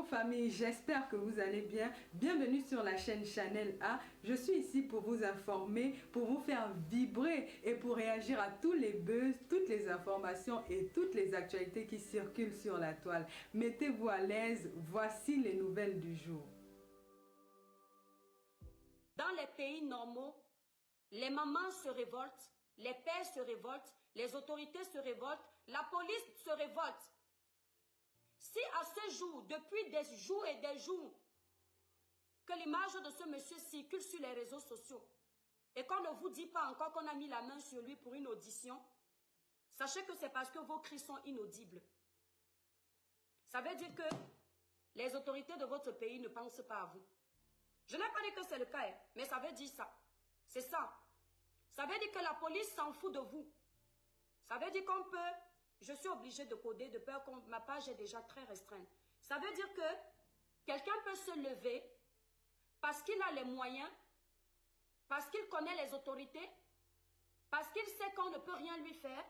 Bonjour famille, j'espère que vous allez bien. Bienvenue sur la chaîne Channel A. Je suis ici pour vous informer, pour vous faire vibrer et pour réagir à tous les buzz, toutes les informations et toutes les actualités qui circulent sur la toile. Mettez-vous à l'aise, voici les nouvelles du jour. Dans les pays normaux, les mamans se révoltent, les pères se révoltent, les autorités se révoltent, la police se révolte. Si à ce jour, depuis des jours et des jours, que l'image de ce monsieur circule sur les réseaux sociaux et qu'on ne vous dit pas encore qu'on a mis la main sur lui pour une audition, sachez que c'est parce que vos cris sont inaudibles. Ça veut dire que les autorités de votre pays ne pensent pas à vous. Je n'ai pas dit que c'est le cas, mais ça veut dire ça. C'est ça. Ça veut dire que la police s'en fout de vous. Ça veut dire qu'on peut... Je suis obligée de coder de peur que ma page est déjà très restreinte. Ça veut dire que quelqu'un peut se lever parce qu'il a les moyens, parce qu'il connaît les autorités, parce qu'il sait qu'on ne peut rien lui faire.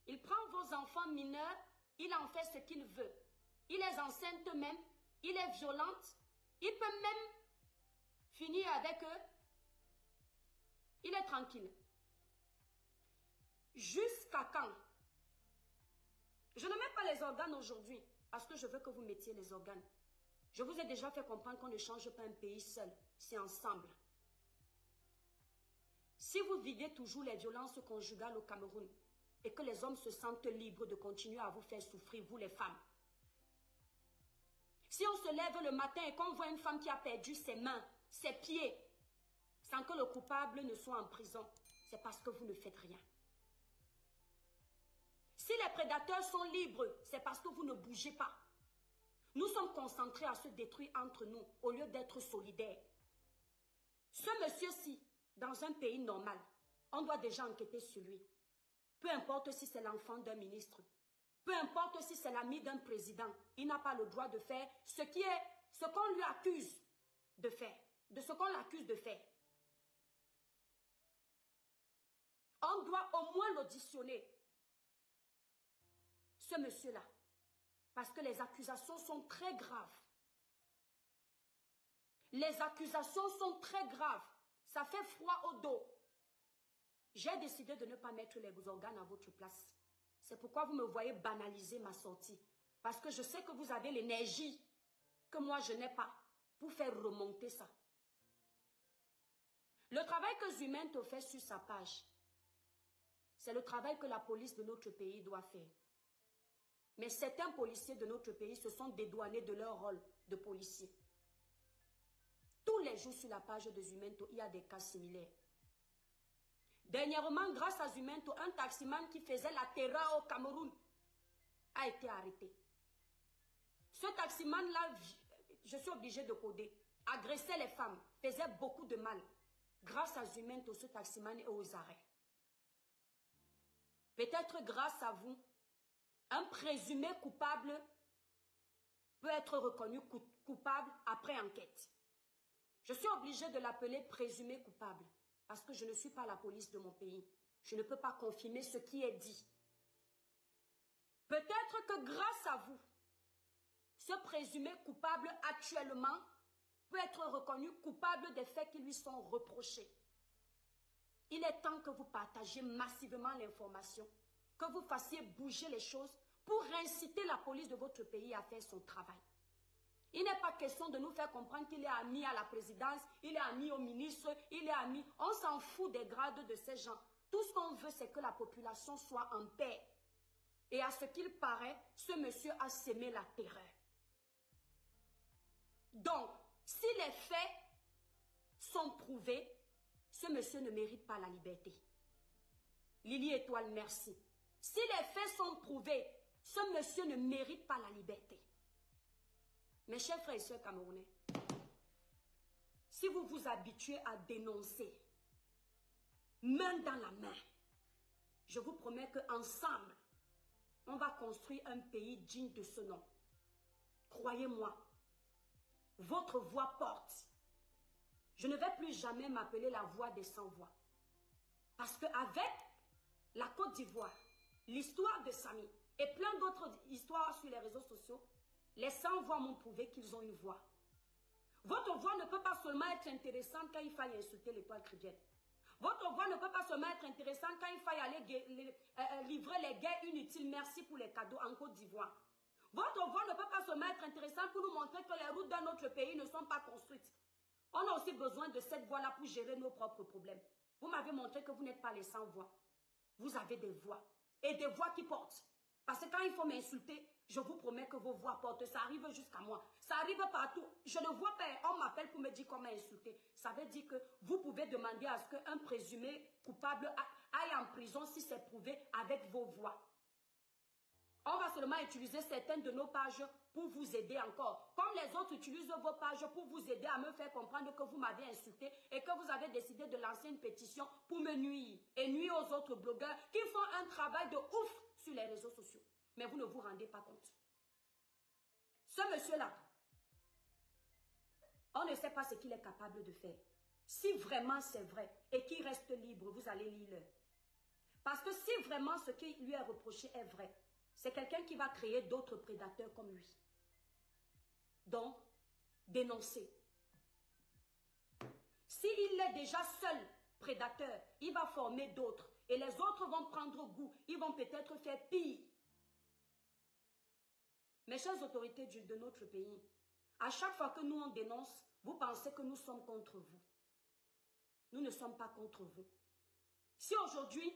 Il prend vos enfants mineurs, il en fait ce qu'il veut. Il les enceinte même, il est violente, il peut même finir avec eux. Il est tranquille. Jusqu'à quand? Je ne mets pas les organes aujourd'hui parce que je veux que vous mettiez les organes. Je vous ai déjà fait comprendre qu'on ne change pas un pays seul, c'est ensemble. Si vous vivez toujours les violences conjugales au Cameroun et que les hommes se sentent libres de continuer à vous faire souffrir, vous les femmes. Si on se lève le matin et qu'on voit une femme qui a perdu ses mains, ses pieds, sans que le coupable ne soit en prison, c'est parce que vous ne faites rien. Si les prédateurs sont libres, c'est parce que vous ne bougez pas. Nous sommes concentrés à se détruire entre nous au lieu d'être solidaires. Ce monsieur-ci, dans un pays normal, on doit déjà enquêter sur lui. Peu importe si c'est l'enfant d'un ministre, peu importe si c'est l'ami d'un président, il n'a pas le droit de faire ce qu'on lui accuse de faire, de ce qu'on l'accuse de faire. On doit au moins l'auditionner. Ce monsieur-là, parce que les accusations sont très graves. Les accusations sont très graves. Ça fait froid au dos. J'ai décidé de ne pas mettre les organes à votre place. C'est pourquoi vous me voyez banaliser ma sortie. Parce que je sais que vous avez l'énergie que moi je n'ai pas pour faire remonter ça. Le travail que Zumento fait sur sa page, c'est le travail que la police de notre pays doit faire. Mais certains policiers de notre pays se sont dédouanés de leur rôle de policier. Tous les jours sur la page de Zumento, il y a des cas similaires. Dernièrement, grâce à Zumento, un taximan qui faisait la terreur au Cameroun a été arrêté. Ce taximan-là, je suis obligée de coder, agressait les femmes, faisait beaucoup de mal. Grâce à Zumento, ce taximan est aux arrêts. Peut-être grâce à vous, un présumé coupable peut être reconnu coupable après enquête. Je suis obligée de l'appeler présumé coupable parce que je ne suis pas la police de mon pays. Je ne peux pas confirmer ce qui est dit. Peut-être que grâce à vous, ce présumé coupable actuellement peut être reconnu coupable des faits qui lui sont reprochés. Il est temps que vous partagiez massivement l'information, que vous fassiez bouger les choses pour inciter la police de votre pays à faire son travail. Il n'est pas question de nous faire comprendre qu'il est ami à la présidence, il est ami au ministre, il est ami... On s'en fout des grades de ces gens. Tout ce qu'on veut, c'est que la population soit en paix. Et à ce qu'il paraît, ce monsieur a sémé la terreur. Donc, si les faits sont prouvés, ce monsieur ne mérite pas la liberté. Lily Étoile, merci. Si les faits sont prouvés, ce monsieur ne mérite pas la liberté. Mes chers frères et sœurs camerounais, si vous vous habituez à dénoncer, main dans la main, je vous promets qu'ensemble, on va construire un pays digne de ce nom. Croyez-moi, votre voix porte. Je ne vais plus jamais m'appeler la voix des sans-voix. Parce qu'avec la Côte d'Ivoire, l'histoire de Samy et plein d'autres histoires sur les réseaux sociaux, Les sans-voix m'ont prouvé qu'ils ont une voix. Votre voix ne peut pas seulement être intéressante quand il faille insulter l'étoile chrétienne. Votre voix ne peut pas seulement être intéressante quand il faille aller livrer les guerres inutiles. Merci pour les cadeaux en Côte d'Ivoire. Votre voix ne peut pas seulement être intéressante pour nous montrer que les routes dans notre pays ne sont pas construites. On a aussi besoin de cette voix-là pour gérer nos propres problèmes. Vous m'avez montré que vous n'êtes pas les sans-voix. Vous avez des voix. Et des voix qui portent. Parce que quand il faut m'insulter, je vous promets que vos voix portent. Ça arrive jusqu'à moi. Ça arrive partout. Je ne vois pas. On m'appelle pour me dire comment insulter. Ça veut dire que vous pouvez demander à ce qu'un présumé coupable aille en prison si c'est prouvé avec vos voix. On va seulement utiliser certaines de nos pages pour vous aider encore. Comme les autres utilisent vos pages pour vous aider à me faire comprendre que vous m'avez insulté et que vous avez décidé de lancer une pétition pour me nuire et nuire aux autres blogueurs qui font un travail de ouf sur les réseaux sociaux. Mais vous ne vous rendez pas compte. Ce monsieur-là, on ne sait pas ce qu'il est capable de faire. Si vraiment c'est vrai et qu'il reste libre, vous allez lire. Parce que si vraiment ce qui lui est reproché est vrai, c'est quelqu'un qui va créer d'autres prédateurs comme lui. Donc, dénoncer. S'il est déjà seul prédateur, il va former d'autres. Et les autres vont prendre goût. Ils vont peut-être faire pire. Mes chères autorités de notre pays, à chaque fois que nous on dénonce, vous pensez que nous sommes contre vous. Nous ne sommes pas contre vous. Si aujourd'hui,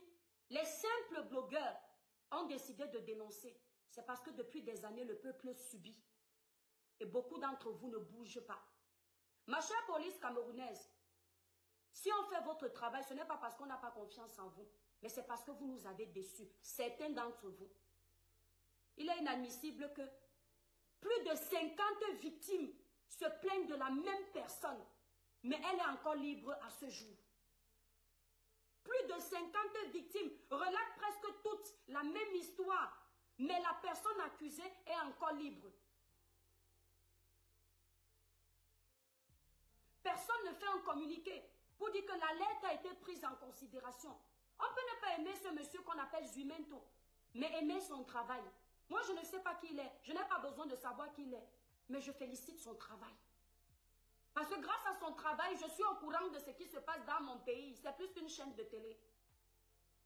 les simples blogueurs ont décidé de dénoncer, c'est parce que depuis des années, le peuple subit. Et beaucoup d'entre vous ne bougent pas. Ma chère police camerounaise, si on fait votre travail, ce n'est pas parce qu'on n'a pas confiance en vous, mais c'est parce que vous nous avez déçus, certains d'entre vous. Il est inadmissible que plus de 50 victimes se plaignent de la même personne, mais elle est encore libre à ce jour. Plus de 50 victimes relatent presque toutes la même histoire, mais la personne accusée est encore libre. Personne ne fait un communiqué pour dire que la lettre a été prise en considération. On peut ne pas aimer ce monsieur qu'on appelle Zuimento, mais aimer son travail. Moi, je ne sais pas qui il est. Je n'ai pas besoin de savoir qui il est. Mais je félicite son travail. Parce que grâce à son travail, je suis au courant de ce qui se passe dans mon pays. C'est plus qu'une chaîne de télé.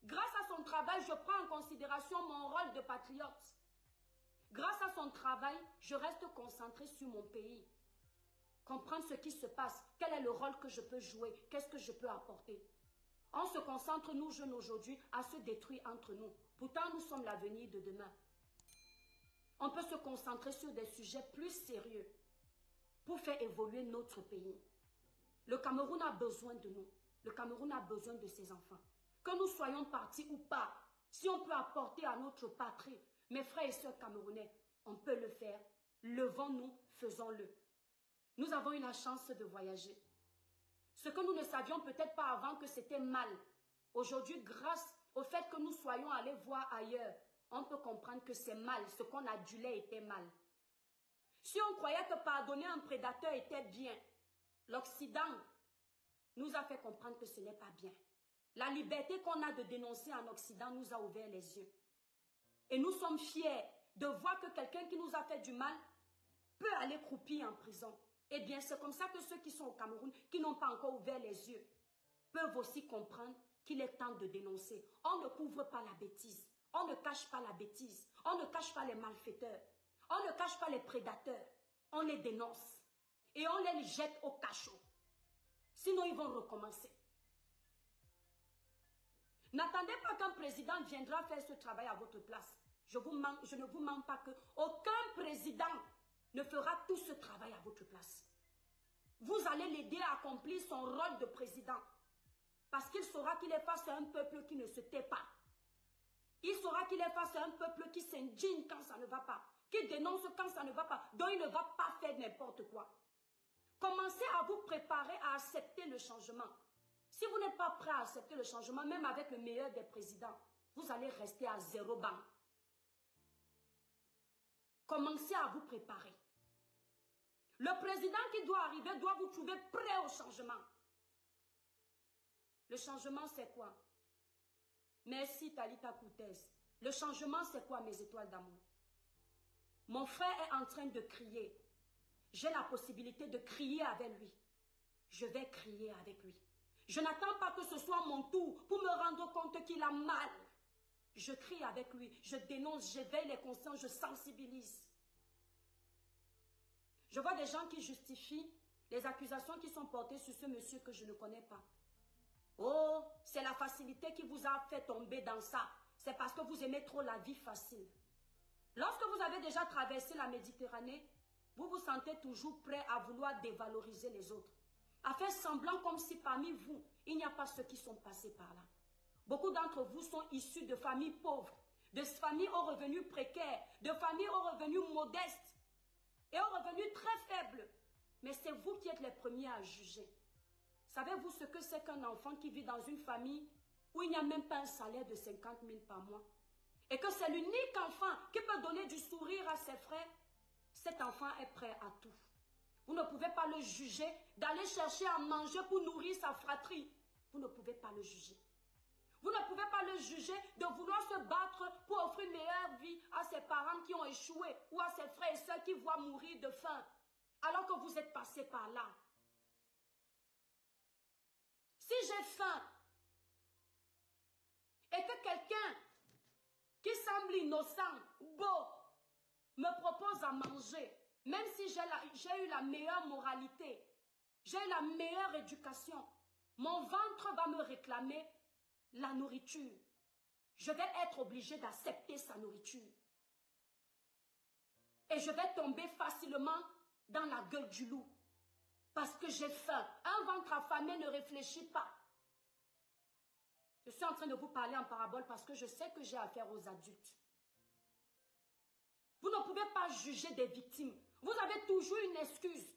Grâce à son travail, je prends en considération mon rôle de patriote. Grâce à son travail, je reste concentrée sur mon pays. Comprendre ce qui se passe. Quel est le rôle que je peux jouer? Qu'est-ce que je peux apporter? On se concentre, nous jeunes aujourd'hui, à se détruire entre nous. Pourtant, nous sommes l'avenir de demain. On peut se concentrer sur des sujets plus sérieux pour faire évoluer notre pays. Le Cameroun a besoin de nous. Le Cameroun a besoin de ses enfants. Que nous soyons partis ou pas, si on peut apporter à notre patrie, mes frères et sœurs camerounais, on peut le faire. Levons-nous, faisons-le. Nous avons eu la chance de voyager. Ce que nous ne savions peut-être pas avant que c'était mal. Aujourd'hui, grâce au fait que nous soyons allés voir ailleurs, on peut comprendre que c'est mal, ce qu'on adulait était mal. Si on croyait que pardonner un prédateur était bien, l'Occident nous a fait comprendre que ce n'est pas bien. La liberté qu'on a de dénoncer en Occident nous a ouvert les yeux. Et nous sommes fiers de voir que quelqu'un qui nous a fait du mal peut aller croupir en prison. Eh bien, c'est comme ça que ceux qui sont au Cameroun, qui n'ont pas encore ouvert les yeux, peuvent aussi comprendre qu'il est temps de dénoncer. On ne couvre pas la bêtise. On ne cache pas la bêtise. On ne cache pas les malfaiteurs. On ne cache pas les prédateurs. On les dénonce. Et on les jette au cachot. Sinon, ils vont recommencer. N'attendez pas qu'un président viendra faire ce travail à votre place. Je ne vous mens pas qu'aucun président ne fera tout ce travail à votre place. Vous allez l'aider à accomplir son rôle de président. Parce qu'il saura qu'il est face à un peuple qui ne se tait pas. Il saura qu'il est face à un peuple qui s'indigne quand ça ne va pas. Qui dénonce quand ça ne va pas. Donc il ne va pas faire n'importe quoi. Commencez à vous préparer à accepter le changement. Si vous n'êtes pas prêt à accepter le changement, même avec le meilleur des présidents, vous allez rester à 0 banc. Commencez à vous préparer. Le président qui doit arriver doit vous trouver prêt au changement. Le changement, c'est quoi? Merci Talita Koutès. Le changement, c'est quoi, mes étoiles d'amour? Mon frère est en train de crier. J'ai la possibilité de crier avec lui. Je vais crier avec lui. Je n'attends pas que ce soit mon tour pour me rendre compte qu'il a mal. Je crie avec lui, je dénonce, j'éveille les consciences, je sensibilise. Je vois des gens qui justifient les accusations qui sont portées sur ce monsieur que je ne connais pas. Oh, c'est la facilité qui vous a fait tomber dans ça. C'est parce que vous aimez trop la vie facile. Lorsque vous avez déjà traversé la Méditerranée, vous vous sentez toujours prêt à vouloir dévaloriser les autres. À faire semblant comme si parmi vous, il n'y a pas ceux qui sont passés par là. Beaucoup d'entre vous sont issus de familles pauvres, de familles aux revenus précaires, de familles aux revenus modestes et aux revenus très faibles. Mais c'est vous qui êtes les premiers à juger. Savez-vous ce que c'est qu'un enfant qui vit dans une famille où il n'y a même pas un salaire de 50 000 par mois? Et que c'est l'unique enfant qui peut donner du sourire à ses frères? Cet enfant est prêt à tout. Vous ne pouvez pas le juger d'aller chercher à manger pour nourrir sa fratrie. Vous ne pouvez pas le juger. Vous ne pouvez pas le juger de vouloir se battre pour offrir une meilleure vie à ses parents qui ont échoué ou à ses frères et sœurs qui voient mourir de faim alors que vous êtes passé par là. Si j'ai faim et que quelqu'un qui semble innocent, beau, me propose à manger, même si j'ai eu la meilleure moralité, j'ai eu la meilleure éducation, mon ventre va me réclamer la nourriture. Je vais être obligée d'accepter sa nourriture. Et je vais tomber facilement dans la gueule du loup. Parce que j'ai faim. Un ventre affamé ne réfléchit pas. Je suis en train de vous parler en parabole parce que je sais que j'ai affaire aux adultes. Vous ne pouvez pas juger des victimes. Vous avez toujours une excuse.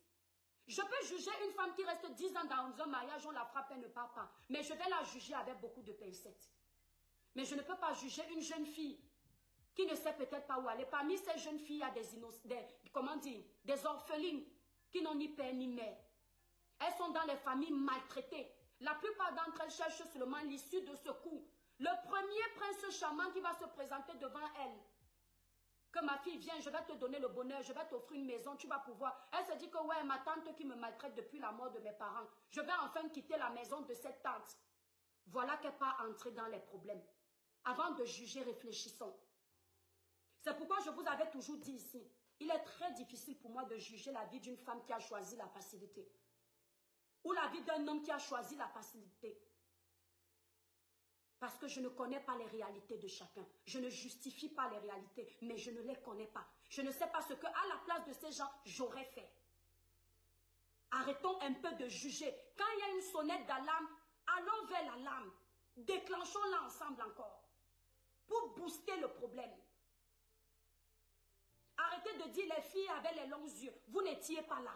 Je peux juger une femme qui reste 10 ans dans un mariage, on la frappe, elle ne part pas. Mais je vais la juger avec beaucoup de pincettes. Mais je ne peux pas juger une jeune fille qui ne sait peut-être pas où aller. Parmi ces jeunes filles, il y a des orphelines qui n'ont ni père ni mère. Elles sont dans les familles maltraitées. La plupart d'entre elles cherchent seulement l'issue de secours. Le premier prince charmant qui va se présenter devant elle. Que ma fille vienne, je vais te donner le bonheur, je vais t'offrir une maison, tu vas pouvoir. Elle se dit que ouais, ma tante qui me maltraite depuis la mort de mes parents, je vais enfin quitter la maison de cette tante. Voilà qu'elle part entrer dans les problèmes. Avant de juger, réfléchissons. C'est pourquoi je vous avais toujours dit ici, il est très difficile pour moi de juger la vie d'une femme qui a choisi la facilité. Ou la vie d'un homme qui a choisi la facilité. Parce que je ne connais pas les réalités de chacun. Je ne justifie pas les réalités, mais je ne les connais pas. Je ne sais pas ce que, à la place de ces gens, j'aurais fait. Arrêtons un peu de juger. Quand il y a une sonnette d'alarme, allons vers l'alarme. Déclenchons-la ensemble encore. Pour booster le problème. Arrêtez de dire les filles avaient les longs yeux. Vous n'étiez pas là.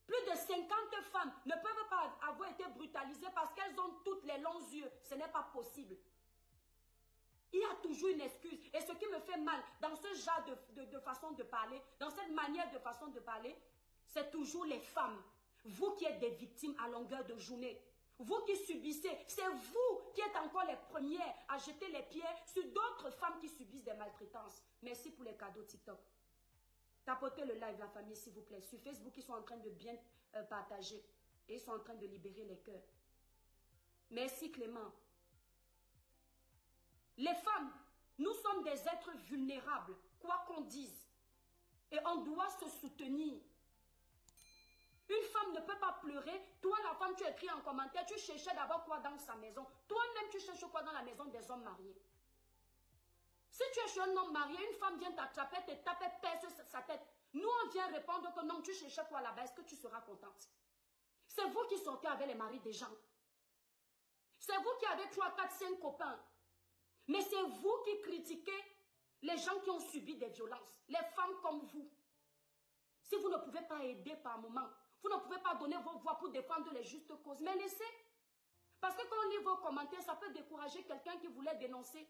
Plus de 50 femmes ne peuvent pas avoir été brutalisées parce qu'elles ont toutes les longs yeux. Ce n'est pas possible. Il y a toujours une excuse. Et ce qui me fait mal dans ce genre de façon de parler, dans cette manière de façon de parler, c'est toujours les femmes. Vous qui êtes des victimes à longueur de journée. Vous qui subissez, c'est vous qui êtes encore les premières à jeter les pierres sur d'autres femmes qui subissent des maltraitances. Merci pour les cadeaux TikTok. Tapotez le live, la famille, s'il vous plaît. Sur Facebook, ils sont en train de bien partager. Et ils sont en train de libérer les cœurs. Merci Clément. Les femmes, nous sommes des êtres vulnérables, quoi qu'on dise. Et on doit se soutenir. Une femme ne peut pas pleurer. Toi, la femme, tu écris en commentaire, tu cherchais d'abord quoi dans sa maison. Toi-même, tu cherches quoi dans la maison des hommes mariés. Si tu es chez un homme marié, une femme vient t'attraper, te taper, perce sa tête. Nous, on vient répondre que non, tu cherchais quoi là-bas, est-ce que tu seras contente? C'est vous qui sortez avec les maris des gens. C'est vous qui avez 3, 4, 5 copains. Mais c'est vous qui critiquez les gens qui ont subi des violences. Les femmes comme vous. Si vous ne pouvez pas aider par moment, vous ne pouvez pas donner vos voix pour défendre les justes causes, mais laissez. Parce que quand on lit vos commentaires, ça peut décourager quelqu'un qui voulait dénoncer.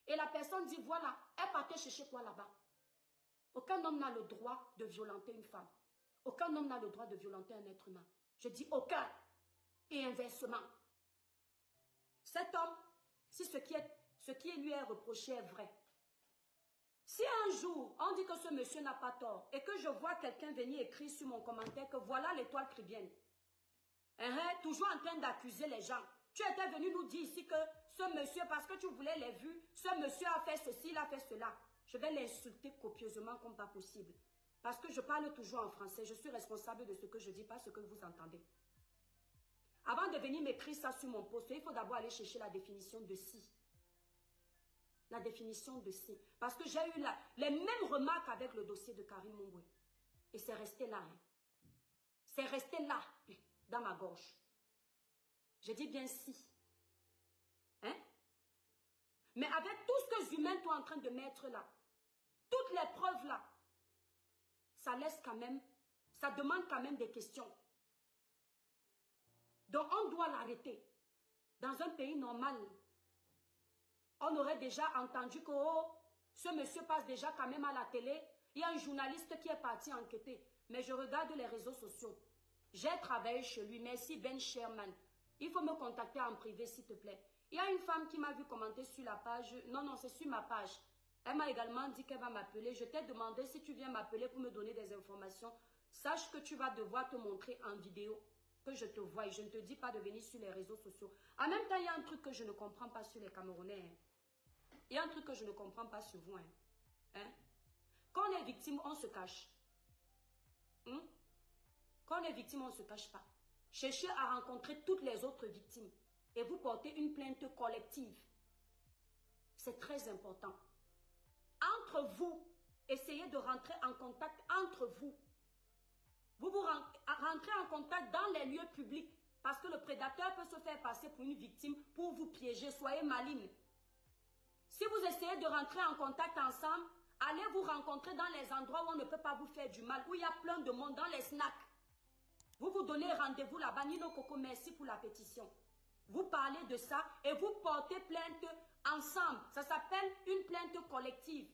Et la personne dit, voilà, elle partait chercher quoi là-bas? Aucun homme n'a le droit de violenter une femme. Aucun homme n'a le droit de violenter un être humain. Je dis aucun. Et inversement. Cet homme, si ce qui lui est reproché est vrai, Si un jour, on dit que ce monsieur n'a pas tort et que je vois quelqu'un venir écrire sur mon commentaire que voilà l'étoile chrétienne, toujours en train d'accuser les gens. Tu étais venu nous dire ici que ce monsieur, parce que tu voulais les vues, ce monsieur a fait ceci, il a fait cela. Je vais l'insulter copieusement comme pas possible. Parce que je parle toujours en français. Je suis responsable de ce que je dis, pas ce que vous entendez. Avant de venir m'écrire ça sur mon post, il faut d'abord aller chercher la définition de si. La définition de si. Parce que j'ai eu les mêmes remarques avec le dossier de Karim Moumboué. Et c'est resté là. C'est resté là, dans ma gorge. Je dis bien si. Hein? Mais avec tout ce que les humains sont en train de mettre là, toutes les preuves là, ça laisse quand même, ça demande quand même des questions. Donc on doit l'arrêter. Dans un pays normal, on aurait déjà entendu que oh, ce monsieur passe déjà quand même à la télé. Il y a un journaliste qui est parti enquêter. Mais je regarde les réseaux sociaux. J'ai travaillé chez lui. Merci Ben Sherman. Il faut me contacter en privé s'il te plaît. Il y a une femme qui m'a vu commenter sur la page. Non, c'est sur ma page. Elle m'a également dit qu'elle va m'appeler. Je t'ai demandé si tu viens m'appeler pour me donner des informations. Sache que tu vas devoir te montrer en vidéo. Que je te voie. Je ne te dis pas de venir sur les réseaux sociaux. En même temps, il y a un truc que je ne comprends pas sur les Camerounais. Il y a un truc que je ne comprends pas sur vous. Quand on est victime, on se cache. Quand on est victime, on ne se cache pas. Cherchez à rencontrer toutes les autres victimes. Et vous portez une plainte collective. C'est très important. Entre vous, essayez de rentrer en contact entre vous. Vous rentrez en contact dans les lieux publics. Parce que le prédateur peut se faire passer pour une victime pour vous piéger. Soyez maligne. Si vous essayez de rentrer en contact ensemble, allez vous rencontrer dans les endroits où on ne peut pas vous faire du mal, où il y a plein de monde, dans les snacks. Vous vous donnez rendez-vous là-bas. Nino Coco, merci pour la pétition. Vous parlez de ça et vous portez plainte ensemble. Ça s'appelle une plainte collective.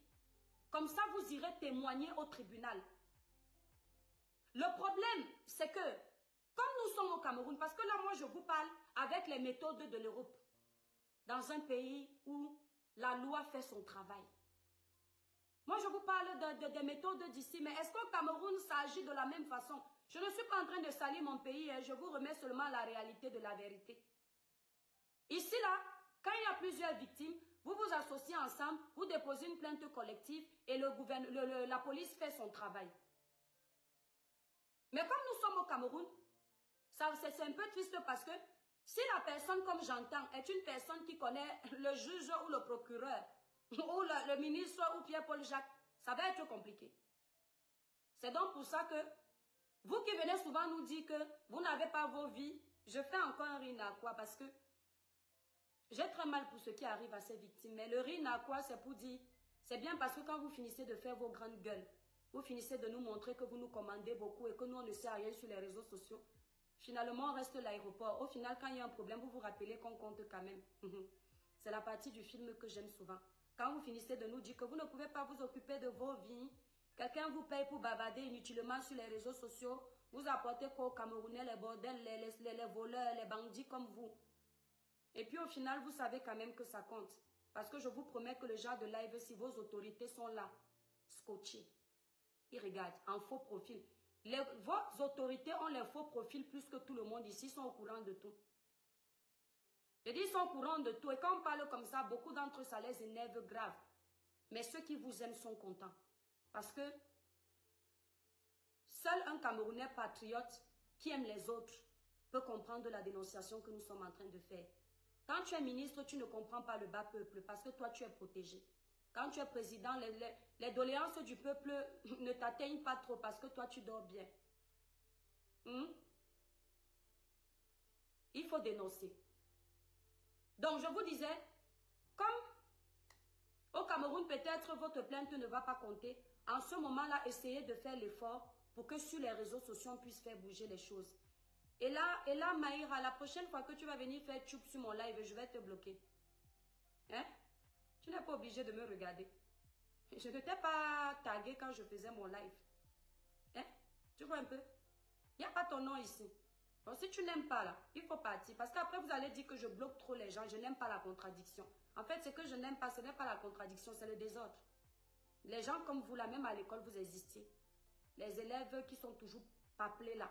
Comme ça, vous irez témoigner au tribunal. Le problème, c'est que, comme nous sommes au Cameroun, parce que là, moi, je vous parle avec les méthodes de l'Europe, dans un pays où la loi fait son travail. Moi, je vous parle des méthodes d'ici, mais est-ce qu'au Cameroun, ça agit de la même façon? Je ne suis pas en train de salir mon pays, je vous remets seulement la réalité de la vérité. Ici, là, quand il y a plusieurs victimes, vous vous associez ensemble, vous déposez une plainte collective et la police fait son travail. Mais comme nous sommes au Cameroun, c'est un peu triste parce que si la personne, comme j'entends, est une personne qui connaît le juge ou le procureur, ou le ministre ou Pierre-Paul Jacques, ça va être compliqué. C'est donc pour ça que vous qui venez souvent nous dire que vous n'avez pas vos vies, je fais encore un riz à quoi parce que j'ai très mal pour ce qui arrive à ces victimes. Mais le riz à quoi, c'est pour dire, c'est bien parce que quand vous finissez de faire vos grandes gueules, vous finissez de nous montrer que vous nous commandez beaucoup et que nous on ne sait rien sur les réseaux sociaux. Finalement, on reste à l'aéroport. Au final, quand il y a un problème, vous vous rappelez qu'on compte quand même. C'est la partie du film que j'aime souvent. Quand vous finissez de nous dire que vous ne pouvez pas vous occuper de vos vies, quelqu'un vous paye pour bavarder inutilement sur les réseaux sociaux, vous apportez qu'aux Camerounais, les bordels, les voleurs, les bandits comme vous. Et puis au final, vous savez quand même que ça compte. Parce que je vous promets que le genre de live, si vos autorités sont là, scotchés, ils regardent en faux profil. Vos autorités ont les faux profils plus que tout le monde ici, sont au courant de tout. Je dis, ils sont au courant de tout. Et quand on parle comme ça, beaucoup d'entre eux, ça les énerve grave. Mais ceux qui vous aiment sont contents. Parce que seul un Camerounais patriote qui aime les autres peut comprendre la dénonciation que nous sommes en train de faire. Quand tu es ministre, tu ne comprends pas le bas peuple parce que toi, tu es protégé. Quand tu es président, les doléances du peuple ne t'atteignent pas trop parce que toi, tu dors bien. Il faut dénoncer. Donc, je vous disais, comme au Cameroun, peut-être votre plainte ne va pas compter, en ce moment-là, essayez de faire l'effort pour que sur les réseaux sociaux, on puisse faire bouger les choses. Et là, Maïra, la prochaine fois que tu vas venir faire tchoup sur mon live, je vais te bloquer. Hein? Tu n'es pas obligé de me regarder. Je ne t'ai pas tagué quand je faisais mon live. Hein? Tu vois un peu? Il n'y a pas ton nom ici. Donc si tu n'aimes pas là, il faut partir. Parce qu'après vous allez dire que je bloque trop les gens. Je n'aime pas la contradiction. En fait, ce que je n'aime pas, ce n'est pas la contradiction, c'est le désordre. Les gens comme vous, là, même à l'école, vous existiez. Les élèves qui sont toujours paplés là.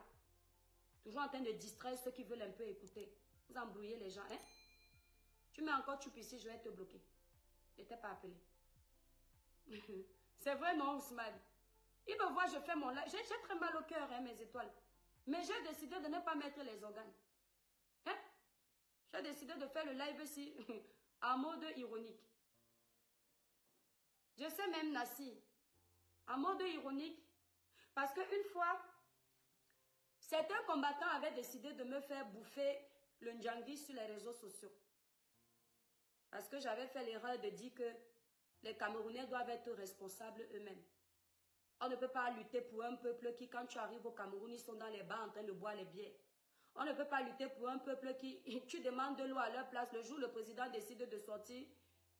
Toujours en train de distraire ceux qui veulent un peu écouter. Vous embrouillez les gens, hein? Tu mets encore tu ici, je vais te bloquer. Je ne t'ai pas appelé. C'est vrai, non, Ousmane? Il me voit, je fais mon live. J'ai très mal au cœur, hein, mes étoiles. Mais j'ai décidé de ne pas mettre les organes. Hein? J'ai décidé de faire le live ici, en mode ironique. Je sais même, Nassi, en mode ironique, parce qu'une fois, certains combattants avaient décidé de me faire bouffer le Ndjangi sur les réseaux sociaux. Parce que j'avais fait l'erreur de dire que les Camerounais doivent être responsables eux-mêmes. On ne peut pas lutter pour un peuple qui, quand tu arrives au Cameroun, ils sont dans les bars en train de boire les bières. On ne peut pas lutter pour un peuple qui, tu demandes de l'eau à leur place. Le jour où le président décide de sortir,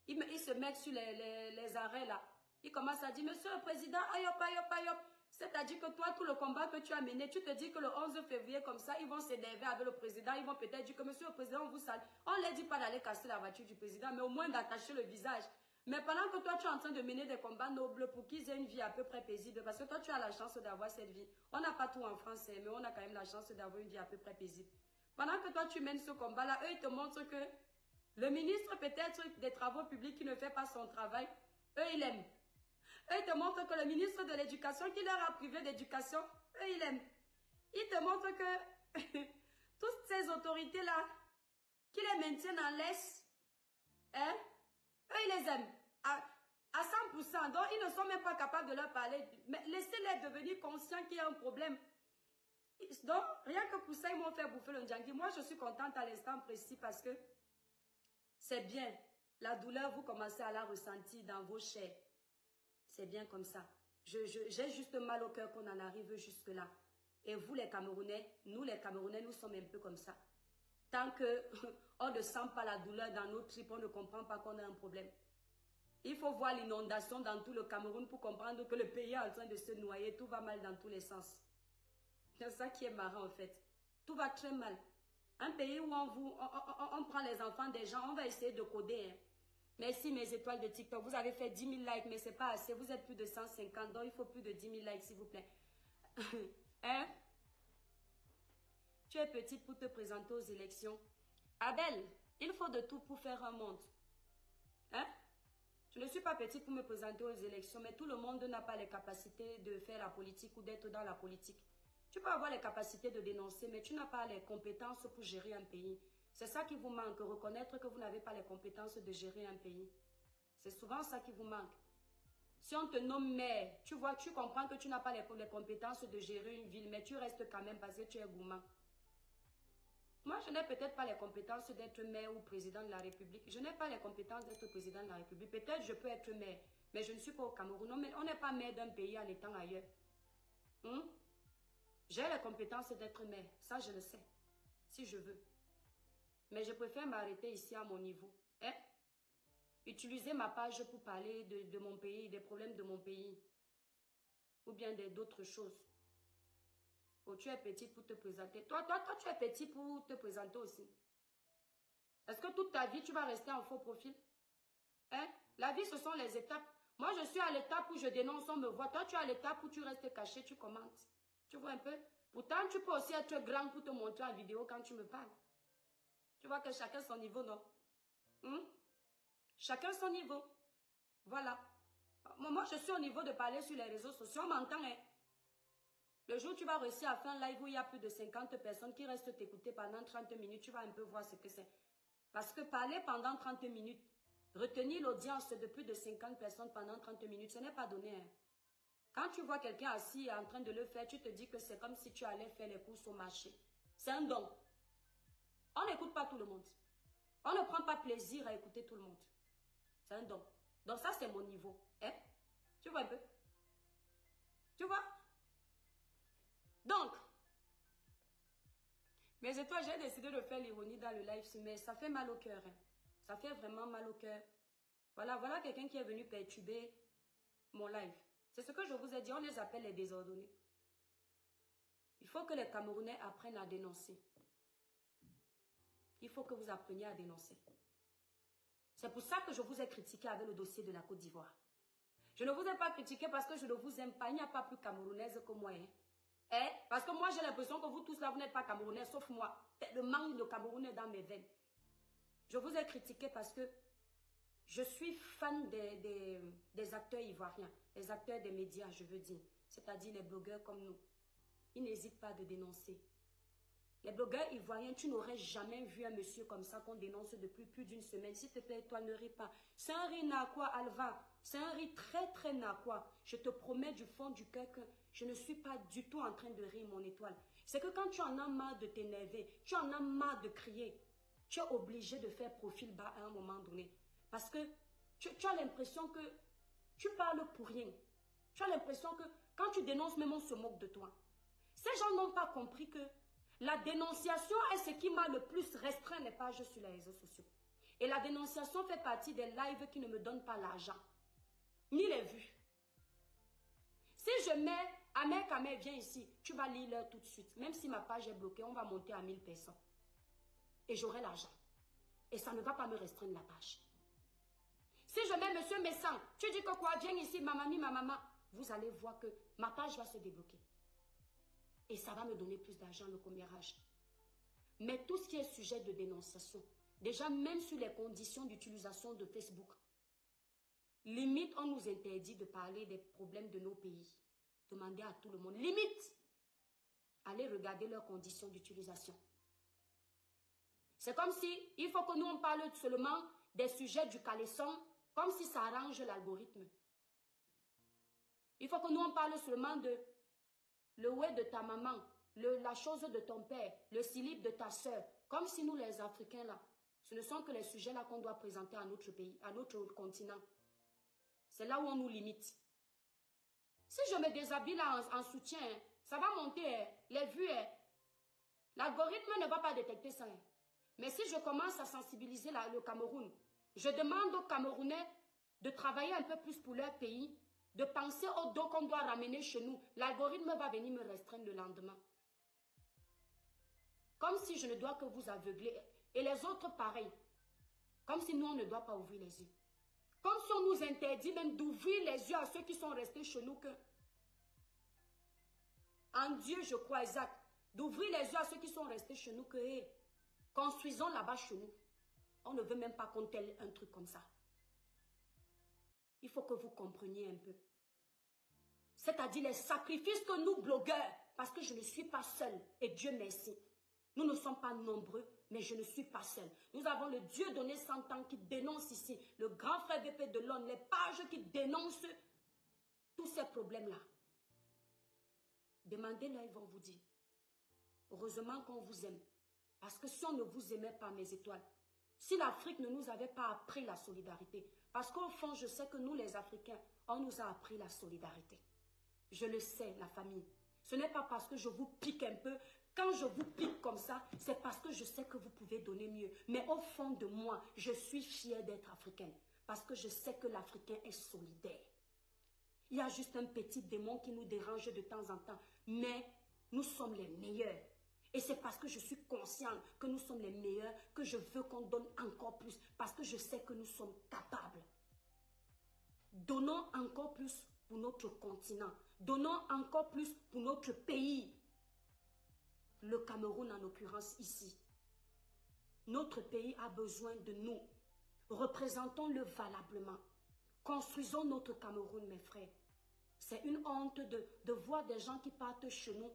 ils se mettent sur les arrêts là. Ils commencent à dire, monsieur le président, aïe hop, aïe hop, aïe hop. C'est-à-dire que toi, tout le combat que tu as mené, tu te dis que le 11 février, comme ça, ils vont s'énerver avec le président. Ils vont peut-être dire que monsieur le président, on vous salue. On ne leur dit pas d'aller casser la voiture du président, mais au moins d'attacher le visage. Mais pendant que toi, tu es en train de mener des combats nobles pour qu'ils aient une vie à peu près paisible, parce que toi, tu as la chance d'avoir cette vie. On n'a pas tout en France, mais on a quand même la chance d'avoir une vie à peu près paisible. Pendant que toi, tu mènes ce combat-là, eux, ils te montrent que le ministre, peut-être, des travaux publics qui ne fait pas son travail, eux, ils l'aiment. Eux, ils te montrent que le ministre de l'Éducation, qui leur a privé d'éducation, eux, ils l'aiment. Ils te montrent que toutes ces autorités-là, qui les maintiennent en laisse, hein, eux, ils les aiment. À 100%. Donc, ils ne sont même pas capables de leur parler. Mais laissez-les devenir conscients qu'il y a un problème. Donc, rien que pour ça, ils m'ont fait bouffer le Ndjangi. Moi, je suis contente à l'instant précis parce que c'est bien. La douleur, vous commencez à la ressentir dans vos chairs. C'est bien comme ça. J'ai juste mal au cœur qu'on en arrive jusque-là. Et vous, les Camerounais, nous sommes un peu comme ça. Tant qu'on ne sent pas la douleur dans nos tripes, on ne comprend pas qu'on a un problème. Il faut voir l'inondation dans tout le Cameroun pour comprendre que le pays est en train de se noyer. Tout va mal dans tous les sens. C'est ça qui est marrant en fait. Tout va très mal. Un pays où on prend les enfants des gens, on va essayer de coder. Hein. Merci mes étoiles de TikTok. Vous avez fait 10 000 likes, mais ce n'est pas assez. Vous êtes plus de 150, donc il faut plus de 10 000 likes s'il vous plaît. Hein? Tu es petite pour te présenter aux élections. Abel, il faut de tout pour faire un monde. Hein? Je ne suis pas petite pour me présenter aux élections, mais tout le monde n'a pas les capacités de faire la politique ou d'être dans la politique. Tu peux avoir les capacités de dénoncer, mais tu n'as pas les compétences pour gérer un pays. C'est ça qui vous manque, reconnaître que vous n'avez pas les compétences de gérer un pays. C'est souvent ça qui vous manque. Si on te nomme maire, tu vois, tu comprends que tu n'as pas les compétences de gérer une ville, mais tu restes quand même parce que tu es gourmand. Moi, je n'ai peut-être pas les compétences d'être maire ou président de la République. Je n'ai pas les compétences d'être président de la République. Peut-être je peux être maire, mais je ne suis pas au Cameroun. On n'est pas maire d'un pays en étant ailleurs. J'ai les compétences d'être maire, ça je le sais, si je veux. Mais je préfère m'arrêter ici à mon niveau. Hein? Utiliser ma page pour parler de mon pays, des problèmes de mon pays. Ou bien d'autres choses. Oh, tu es petite pour te présenter. Toi, tu es petit pour te présenter aussi. Est-ce que toute ta vie, tu vas rester en faux profil? Hein? La vie, ce sont les étapes. Moi, je suis à l'étape où je dénonce, on me voit. Toi, tu es à l'étape où tu restes caché, tu commentes. Tu vois un peu? Pourtant, tu peux aussi être grand pour te montrer en vidéo quand tu me parles. Tu vois que chacun son niveau, non? Chacun son niveau. Voilà. Moi, je suis au niveau de parler sur les réseaux sociaux. On m'entend, hein? Le jour où tu vas réussir à faire un live où il y a plus de 50 personnes qui restent t'écouter pendant 30 minutes, tu vas un peu voir ce que c'est. Parce que parler pendant 30 minutes, retenir l'audience de plus de 50 personnes pendant 30 minutes, ce n'est pas donné. Hein. Quand tu vois quelqu'un assis et en train de le faire, tu te dis que c'est comme si tu allais faire les courses au marché. C'est un don. On n'écoute pas tout le monde. On ne prend pas plaisir à écouter tout le monde. C'est un don. Donc ça, c'est mon niveau. Hein? Tu vois un peu? Tu vois? Donc, mes étoiles, j'ai décidé de faire l'ironie dans le live, mais ça fait mal au cœur. Hein. Ça fait vraiment mal au cœur. Voilà quelqu'un qui est venu perturber mon live. C'est ce que je vous ai dit, on les appelle les désordonnés. Il faut que les Camerounais apprennent à dénoncer. Il faut que vous appreniez à dénoncer. C'est pour ça que je vous ai critiqué avec le dossier de la Côte d'Ivoire. Je ne vous ai pas critiqué parce que je ne vous aime pas. Il n'y a pas plus camerounaise que moi. Hein? Parce que moi, j'ai l'impression que vous tous là, vous n'êtes pas camerounais, sauf moi. Le manque de camerounais dans mes veines. Je vous ai critiqué parce que je suis fan des acteurs ivoiriens, les acteurs des médias, je veux dire. C'est-à-dire les blogueurs comme nous. Ils n'hésitent pas de dénoncer. Les blogueurs ivoiriens, tu n'aurais jamais vu un monsieur comme ça qu'on dénonce depuis plus d'une semaine. S'il te plaît, toi, ne ris pas. C'est un riz narquois, Alva. C'est un riz très, très narquois. Je te promets du fond du cœur que je ne suis pas du tout en train de rire, mon étoile. C'est que quand tu en as marre de t'énerver, tu en as marre de crier, tu es obligé de faire profil bas à un moment donné. Parce que tu as l'impression que tu parles pour rien. Tu as l'impression que quand tu dénonces, même on se moque de toi. Ces gens n'ont pas compris que la dénonciation est ce qui m'a le plus restreint les pages sur les réseaux sociaux. Et la dénonciation fait partie des lives qui ne me donnent pas l'argent, ni les vues. Si je mets Ahmed Kamel, viens ici, tu vas lire l'heure tout de suite. Même si ma page est bloquée, on va monter à 1000 personnes. Et j'aurai l'argent. Et ça ne va pas me restreindre la page. Si je mets Monsieur Messan, tu dis que quoi, viens ici, ma mamie, ma maman, vous allez voir que ma page va se débloquer. Et ça va me donner plus d'argent le commérage. Mais tout ce qui est sujet de dénonciation, déjà même sur les conditions d'utilisation de Facebook, limite on nous interdit de parler des problèmes de nos pays. Demandez à tout le monde, limite, allez regarder leurs conditions d'utilisation. C'est comme si, il faut que nous on parle seulement des sujets du caleçon, comme si ça arrange l'algorithme. Il faut que nous on parle seulement de le ouais de ta maman, la chose de ton père, le slip de ta soeur, comme si nous les Africains là, ce ne sont que les sujets là qu'on doit présenter à notre pays, à notre continent. C'est là où on nous limite. Si je me déshabille là en soutien, ça va monter, les vues. L'algorithme ne va pas détecter ça. Mais si je commence à sensibiliser le Cameroun, je demande aux Camerounais de travailler un peu plus pour leur pays, de penser au dos qu'on doit ramener chez nous, l'algorithme va venir me restreindre le lendemain. Comme si je ne dois que vous aveugler. Et les autres, pareil. Comme si nous, on ne doit pas ouvrir les yeux. Comme si on nous interdit même d'ouvrir les yeux à ceux qui sont restés chez nous. Que... En Dieu, je crois, Isaac. D'ouvrir les yeux à ceux qui sont restés chez nous. Que hey, construisons là-bas chez nous. On ne veut même pas qu'on telle un truc comme ça. Il faut que vous compreniez un peu. C'est-à-dire les sacrifices que nous, blogueurs, parce que je ne suis pas seule, et Dieu merci. Nous ne sommes pas nombreux, mais je ne suis pas seule. Nous avons le Dieu donné 100 ans qui dénonce ici, le grand frère VP de l'ONU, les pages qui dénoncent tous ces problèmes-là. Demandez-leur, ils vont vous dire. Heureusement qu'on vous aime. Parce que si on ne vous aimait pas, mes étoiles, si l'Afrique ne nous avait pas appris la solidarité, parce qu'au fond, je sais que nous, les Africains, on nous a appris la solidarité. Je le sais, la famille. Ce n'est pas parce que je vous pique un peu. Quand je vous pique comme ça, c'est parce que je sais que vous pouvez donner mieux. Mais au fond de moi, je suis fière d'être africaine. Parce que je sais que l'Africain est solidaire. Il y a juste un petit démon qui nous dérange de temps en temps. Mais nous sommes les meilleurs. Et c'est parce que je suis consciente que nous sommes les meilleurs que je veux qu'on donne encore plus. Parce que je sais que nous sommes capables. Donnons encore plus pour notre continent. Donnons encore plus pour notre pays. Le Cameroun en l'occurrence ici. Notre pays a besoin de nous. Représentons-le valablement. Construisons notre Cameroun, mes frères. C'est une honte de voir des gens qui partent chez nous.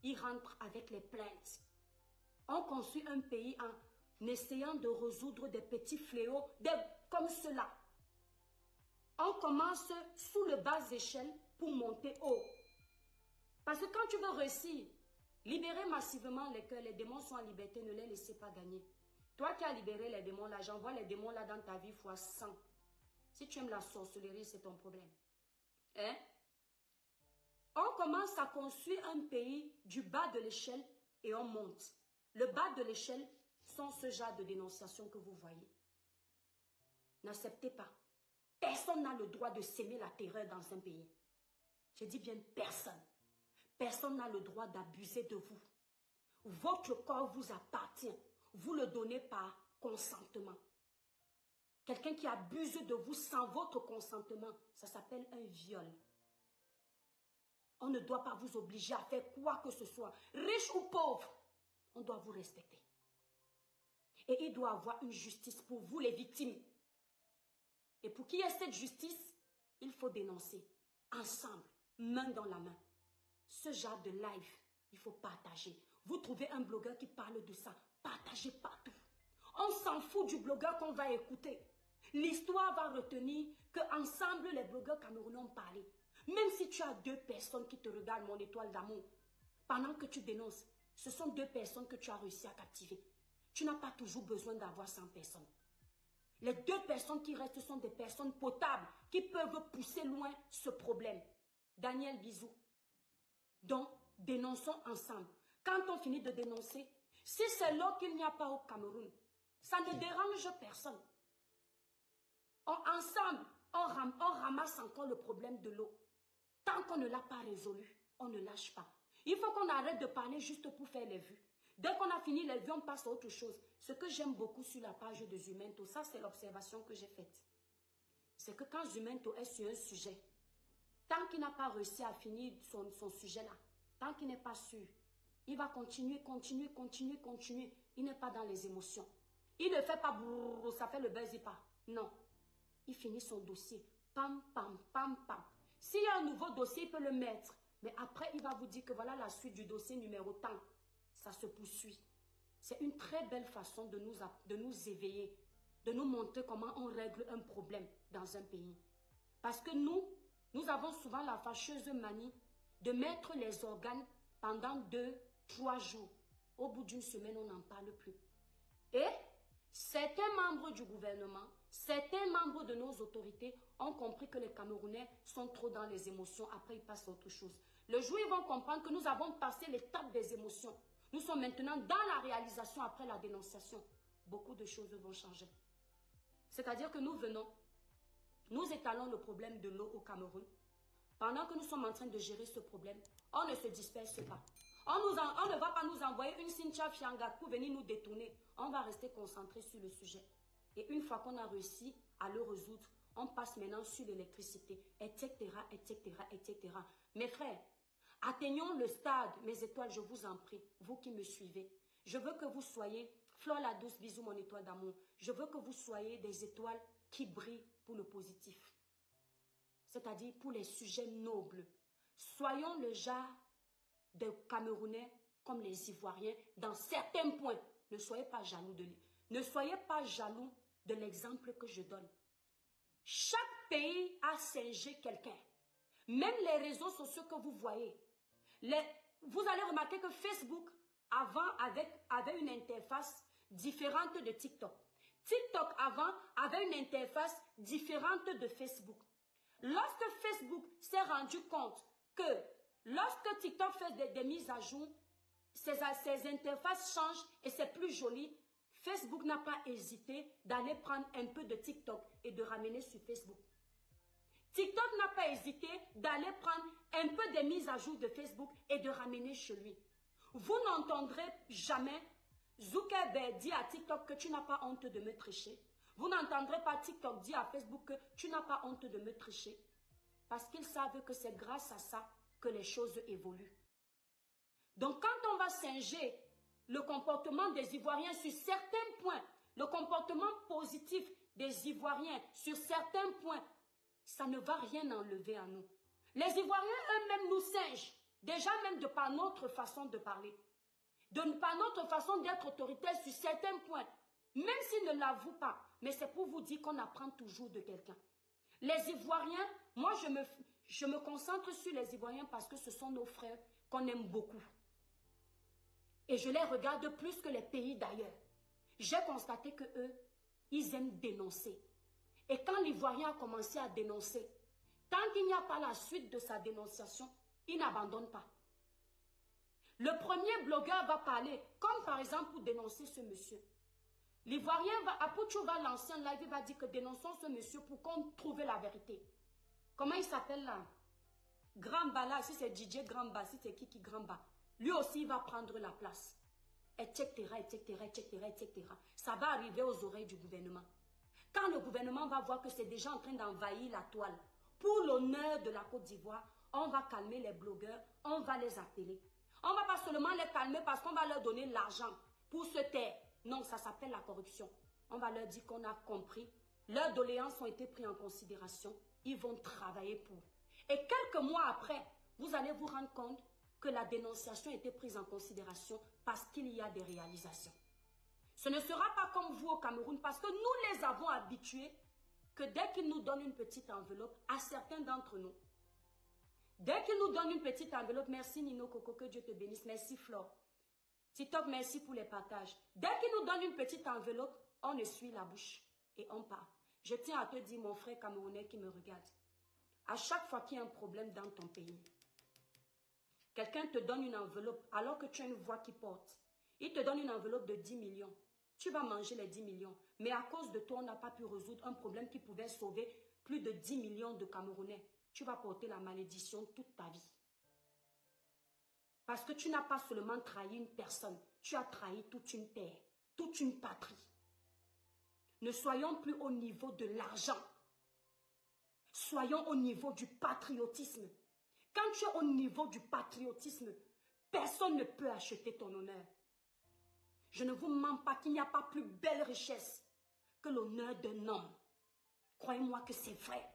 Ils rentrent avec les plaintes. On construit un pays en essayant de résoudre des petits fléaux comme cela. On commence sous le bas échelle pour monter haut. Parce que quand tu veux réussir, libérer massivement les cœurs, les démons sont en liberté, ne les laissez pas gagner. Toi qui as libéré les démons là, j'envoie les démons là dans ta vie fois 100. Si tu aimes la sorcellerie, c'est ton problème. Hein? On commence à construire un pays du bas de l'échelle et on monte. Le bas de l'échelle sont ce genre de dénonciations que vous voyez. N'acceptez pas. Personne n'a le droit de s'aimer la terreur dans un pays. Je dis bien personne. Personne n'a le droit d'abuser de vous. Votre corps vous appartient. Vous le donnez par consentement. quelqu'un qui abuse de vous sans votre consentement, ça s'appelle un viol. On ne doit pas vous obliger à faire quoi que ce soit, riche ou pauvre. On doit vous respecter. Et il doit y avoir une justice pour vous, les victimes. Et pour qu'il y ait cette justice, il faut dénoncer, ensemble, main dans la main. Ce genre de live, il faut partager. Vous trouvez un blogueur qui parle de ça, partagez partout. On s'en fout du blogueur qu'on va écouter. L'histoire va retenir qu'ensemble, les blogueurs camerounais ont parlé. Même si tu as 2 personnes qui te regardent, mon étoile d'amour, pendant que tu dénonces, ce sont 2 personnes que tu as réussi à captiver. Tu n'as pas toujours besoin d'avoir 100 personnes. Les 2 personnes qui restent sont des personnes potables qui peuvent pousser loin ce problème. Daniel, bisous. Donc, dénonçons ensemble. Quand on finit de dénoncer, si c'est l'eau qu'il n'y a pas au Cameroun, ça ne dérange personne. Ensemble, on ramasse encore le problème de l'eau. Tant qu'on ne l'a pas résolu, on ne lâche pas. Il faut qu'on arrête de parler juste pour faire les vues. Dès qu'on a fini les vues, on passe à autre chose. Ce que j'aime beaucoup sur la page de Zumento, ça c'est l'observation que j'ai faite. C'est que quand Zumento est sur un sujet, tant qu'il n'a pas réussi à finir son sujet-là, tant qu'il n'est pas sûr, il va continuer. Il n'est pas dans les émotions. Il ne fait pas brrr, ça fait le buzz et pas. Non. Il finit son dossier. Pam, pam, pam, pam. S'il y a un nouveau dossier, il peut le mettre. Mais après, il va vous dire que voilà la suite du dossier numéro tant. Ça se poursuit. C'est une très belle façon de nous éveiller, de nous montrer comment on règle un problème dans un pays. Parce que nous avons souvent la fâcheuse manie de mettre les organes pendant 2-3 jours. Au bout d'une semaine, on n'en parle plus. Et certains membres du gouvernement, certains membres de nos autorités ont compris que les Camerounais sont trop dans les émotions. Après, ils passent à autre chose. Le jour où ils vont comprendre que nous avons passé l'étape des émotions, nous sommes maintenant dans la réalisation après la dénonciation. Beaucoup de choses vont changer. C'est-à-dire que nous étalons le problème de l'eau au Cameroun. Pendant que nous sommes en train de gérer ce problème, on ne se disperse pas. On ne va pas nous envoyer une Cynthia Fianga pour venir nous détourner. On va rester concentré sur le sujet. Et une fois qu'on a réussi à le résoudre, on passe maintenant sur l'électricité, etc., etc., etc. Mes frères, atteignons le stade, mes étoiles, je vous en prie, vous qui me suivez. Je veux que vous soyez, Flore la douce, bisous mon étoile d'amour. Je veux que vous soyez des étoiles qui brillent pour le positif. C'est-à-dire pour les sujets nobles. Soyons le genre de Camerounais comme les Ivoiriens dans certains points. Ne soyez pas jaloux de lui. Ne soyez pas jaloux de l'exemple que je donne. Chaque pays a singé quelqu'un. Même les réseaux sociaux que vous voyez. Vous allez remarquer que Facebook, avant, avait une interface différente de TikTok. TikTok, avant, avait une interface différente de Facebook. Lorsque Facebook s'est rendu compte que lorsque TikTok fait des mises à jour, ses interfaces changent et c'est plus joli, Facebook n'a pas hésité d'aller prendre un peu de TikTok et de ramener sur Facebook. TikTok n'a pas hésité d'aller prendre un peu des mises à jour de Facebook et de ramener chez lui. Vous n'entendrez jamais Zuckerberg dire à TikTok que tu n'as pas honte de me tricher. Vous n'entendrez pas TikTok dire à Facebook que tu n'as pas honte de me tricher. Parce qu'ils savent que c'est grâce à ça que les choses évoluent. Donc quand on va singer le comportement des Ivoiriens sur certains points, le comportement positif des Ivoiriens sur certains points, ça ne va rien enlever à nous. Les Ivoiriens eux-mêmes nous singent, déjà même de par notre façon de parler, par notre façon d'être autoritaire sur certains points, même s'ils ne l'avouent pas, mais c'est pour vous dire qu'on apprend toujours de quelqu'un. Les Ivoiriens, moi je me concentre sur les Ivoiriens parce que ce sont nos frères qu'on aime beaucoup. Et je les regarde plus que les pays d'ailleurs. J'ai constaté que eux, ils aiment dénoncer. Et quand l'Ivoirien a commencé à dénoncer, tant qu'il n'y a pas la suite de sa dénonciation, il n'abandonne pas. Le premier blogueur va parler, comme par exemple pour dénoncer ce monsieur. L'Ivoirien Apouchou va lancer un live, il va dire que dénonçons ce monsieur pour qu'on trouve la vérité. Comment il s'appelle là? Gramba là, si c'est DJ Gramba, si c'est Kiki Gramba. Lui aussi, il va prendre la place. Etc., etc., etc., etc. Ça va arriver aux oreilles du gouvernement. Quand le gouvernement va voir que c'est déjà en train d'envahir la toile, pour l'honneur de la Côte d'Ivoire, on va calmer les blogueurs, on va les appeler. On ne va pas seulement les calmer parce qu'on va leur donner l'argent pour se taire. Non, ça s'appelle la corruption. On va leur dire qu'on a compris. Leurs doléances ont été prises en considération. Ils vont travailler pour. Et quelques mois après, vous allez vous rendre compte que la dénonciation a été prise en considération parce qu'il y a des réalisations. Ce ne sera pas comme vous au Cameroun parce que nous les avons habitués que dès qu'ils nous donnent une petite enveloppe, à certains d'entre nous, dès qu'ils nous donnent une petite enveloppe, merci Nino Coco, que Dieu te bénisse, merci Flore. TikTok, merci pour les partages. Dès qu'ils nous donnent une petite enveloppe, on essuie la bouche et on part. Je tiens à te dire, mon frère camerounais qui me regarde, à chaque fois qu'il y a un problème dans ton pays, quelqu'un te donne une enveloppe alors que tu as une voix qui porte. Il te donne une enveloppe de 10 millions. Tu vas manger les 10 millions. Mais à cause de toi, on n'a pas pu résoudre un problème qui pouvait sauver plus de 10 millions de Camerounais. Tu vas porter la malédiction toute ta vie. Parce que tu n'as pas seulement trahi une personne, tu as trahi toute une terre, toute une patrie. Ne soyons plus au niveau de l'argent. Soyons au niveau du patriotisme. Quand tu es au niveau du patriotisme, personne ne peut acheter ton honneur. Je ne vous mens pas qu'il n'y a pas plus belle richesse que l'honneur d'un homme. Croyez-moi que c'est vrai.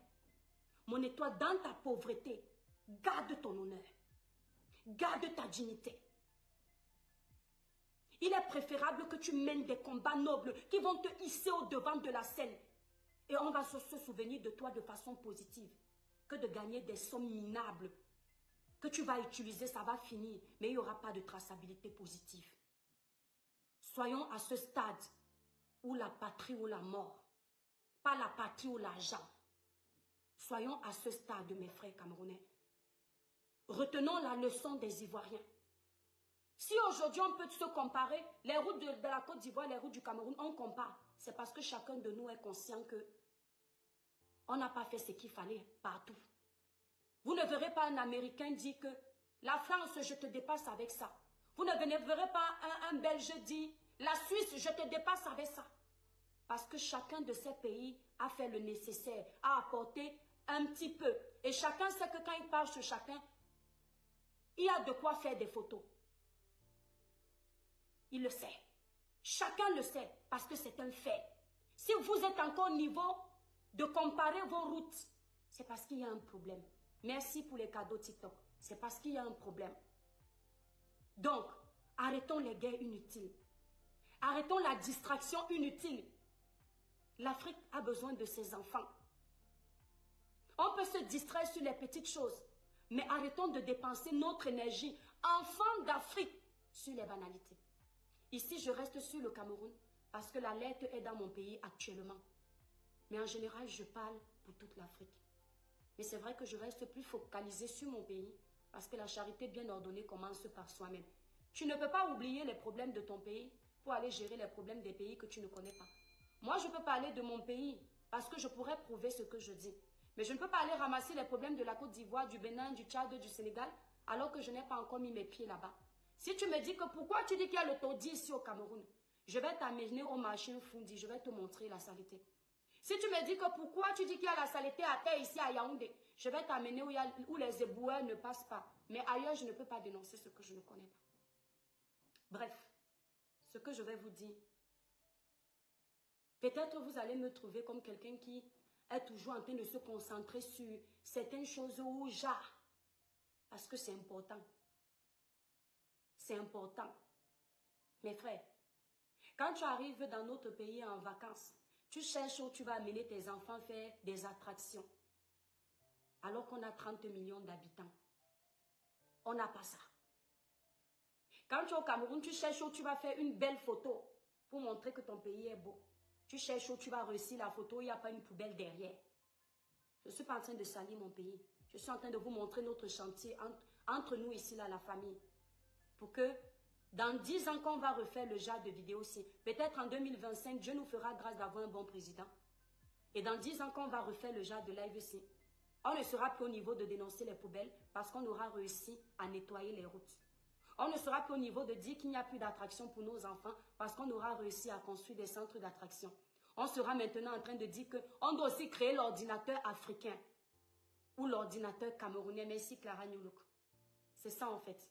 Mon étoile, dans ta pauvreté, garde ton honneur. Garde ta dignité. Il est préférable que tu mènes des combats nobles qui vont te hisser au devant de la scène. Et on va se souvenir de toi de façon positive. Que de gagner des sommes minables que tu vas utiliser, ça va finir. Mais il n'y aura pas de traçabilité positive. Soyons à ce stade où la patrie ou la mort, pas la patrie ou l'argent. Soyons à ce stade, mes frères camerounais. Retenons la leçon des Ivoiriens. Si aujourd'hui on peut se comparer, les routes de la Côte d'Ivoire, les routes du Cameroun, on compare. C'est parce que chacun de nous est conscient que on n'a pas fait ce qu'il fallait partout. Vous ne verrez pas un Américain dire que la France, je te dépasse avec ça. Vous ne verrez pas un Belge dire la Suisse, je te dépasse avec ça. Parce que chacun de ces pays a fait le nécessaire, a apporté un petit peu. Et chacun sait que quand il parle sur chacun, il y a de quoi faire des photos. Il le sait. Chacun le sait parce que c'est un fait. Si vous êtes encore au niveau de comparer vos routes, c'est parce qu'il y a un problème. Merci pour les cadeaux TikTok. C'est parce qu'il y a un problème. Donc, arrêtons les guerres inutiles. Arrêtons la distraction inutile. L'Afrique a besoin de ses enfants. On peut se distraire sur les petites choses, mais arrêtons de dépenser notre énergie, enfants d'Afrique, sur les banalités. Ici, je reste sur le Cameroun parce que la lettre est dans mon pays actuellement. Mais en général, je parle pour toute l'Afrique. Mais c'est vrai que je reste plus focalisée sur mon pays parce que la charité bien ordonnée commence par soi-même. Tu ne peux pas oublier les problèmes de ton pays pour aller gérer les problèmes des pays que tu ne connais pas. Moi, je peux parler de mon pays parce que je pourrais prouver ce que je dis. Mais je ne peux pas aller ramasser les problèmes de la Côte d'Ivoire, du Bénin, du Tchad, du Sénégal, alors que je n'ai pas encore mis mes pieds là-bas. Si tu me dis que pourquoi tu dis qu'il y a le taudis ici au Cameroun, je vais t'amener au marché Fundi, je vais te montrer la saleté. Si tu me dis que pourquoi tu dis qu'il y a la saleté à terre ici à Yaoundé, je vais t'amener où les éboueurs ne passent pas. Mais ailleurs, je ne peux pas dénoncer ce que je ne connais pas. Bref, ce que je vais vous dire, peut-être vous allez me trouver comme quelqu'un qui est toujours en train de se concentrer sur certaines choses ou genre, parce que c'est important. C'est important. Mes frères, quand tu arrives dans notre pays en vacances, tu cherches où tu vas amener tes enfants faire des attractions. Alors qu'on a 30 millions d'habitants. On n'a pas ça. Quand tu es au Cameroun, tu cherches où tu vas faire une belle photo pour montrer que ton pays est beau. Tu cherches où tu vas réussir la photo, il n'y a pas une poubelle derrière. Je ne suis pas en train de salir mon pays. Je suis en train de vous montrer notre chantier entre nous ici, là, la famille. Pour que dans 10 ans, quand on va refaire le genre de vidéo aussi, peut-être en 2025, Dieu nous fera grâce d'avoir un bon président. Et dans 10 ans, quand on va refaire le genre de live ici, on ne sera plus au niveau de dénoncer les poubelles parce qu'on aura réussi à nettoyer les routes. On ne sera plus au niveau de dire qu'il n'y a plus d'attraction pour nos enfants parce qu'on aura réussi à construire des centres d'attraction. On sera maintenant en train de dire qu'on doit aussi créer l'ordinateur africain ou l'ordinateur camerounais. Merci Clara Newlook. C'est ça en fait.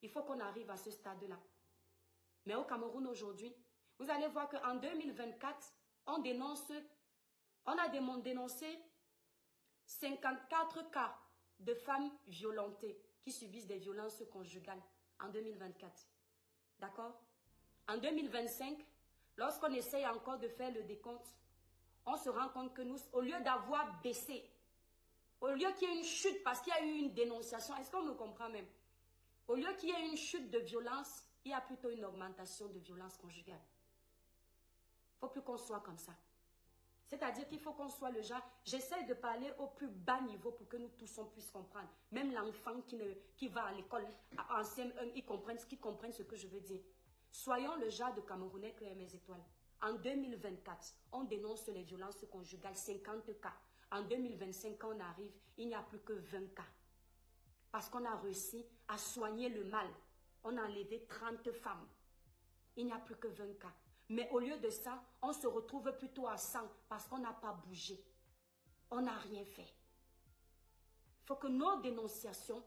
Il faut qu'on arrive à ce stade-là. Mais au Cameroun aujourd'hui, vous allez voir qu'en 2024, on a dénoncé 54 cas de femmes violentées qui subissent des violences conjugales en 2024. D'accord? En 2025, lorsqu'on essaye encore de faire le décompte, on se rend compte que nous, au lieu d'avoir baissé, au lieu qu'il y ait une chute parce qu'il y a eu une dénonciation, est-ce qu'on me comprend même? Au lieu qu'il y ait une chute de violence, il y a plutôt une augmentation de violence conjugale. Il ne faut plus qu'on soit comme ça. C'est-à-dire qu'il faut qu'on soit le genre, j'essaie de parler au plus bas niveau pour que nous tous on puisse comprendre. Même l'enfant qui va à l'école en CM1, ils comprennent ce que je veux dire. Soyons le genre de Camerounais que mes étoiles. En 2024, on dénonce les violences conjugales, 50 cas. En 2025, quand on arrive, il n'y a plus que 20 cas. Parce qu'on a réussi à soigner le mal. On a enlevé 30 femmes. Il n'y a plus que 20 cas. Mais au lieu de ça, on se retrouve plutôt à 100 parce qu'on n'a pas bougé. On n'a rien fait. Il faut que nos dénonciations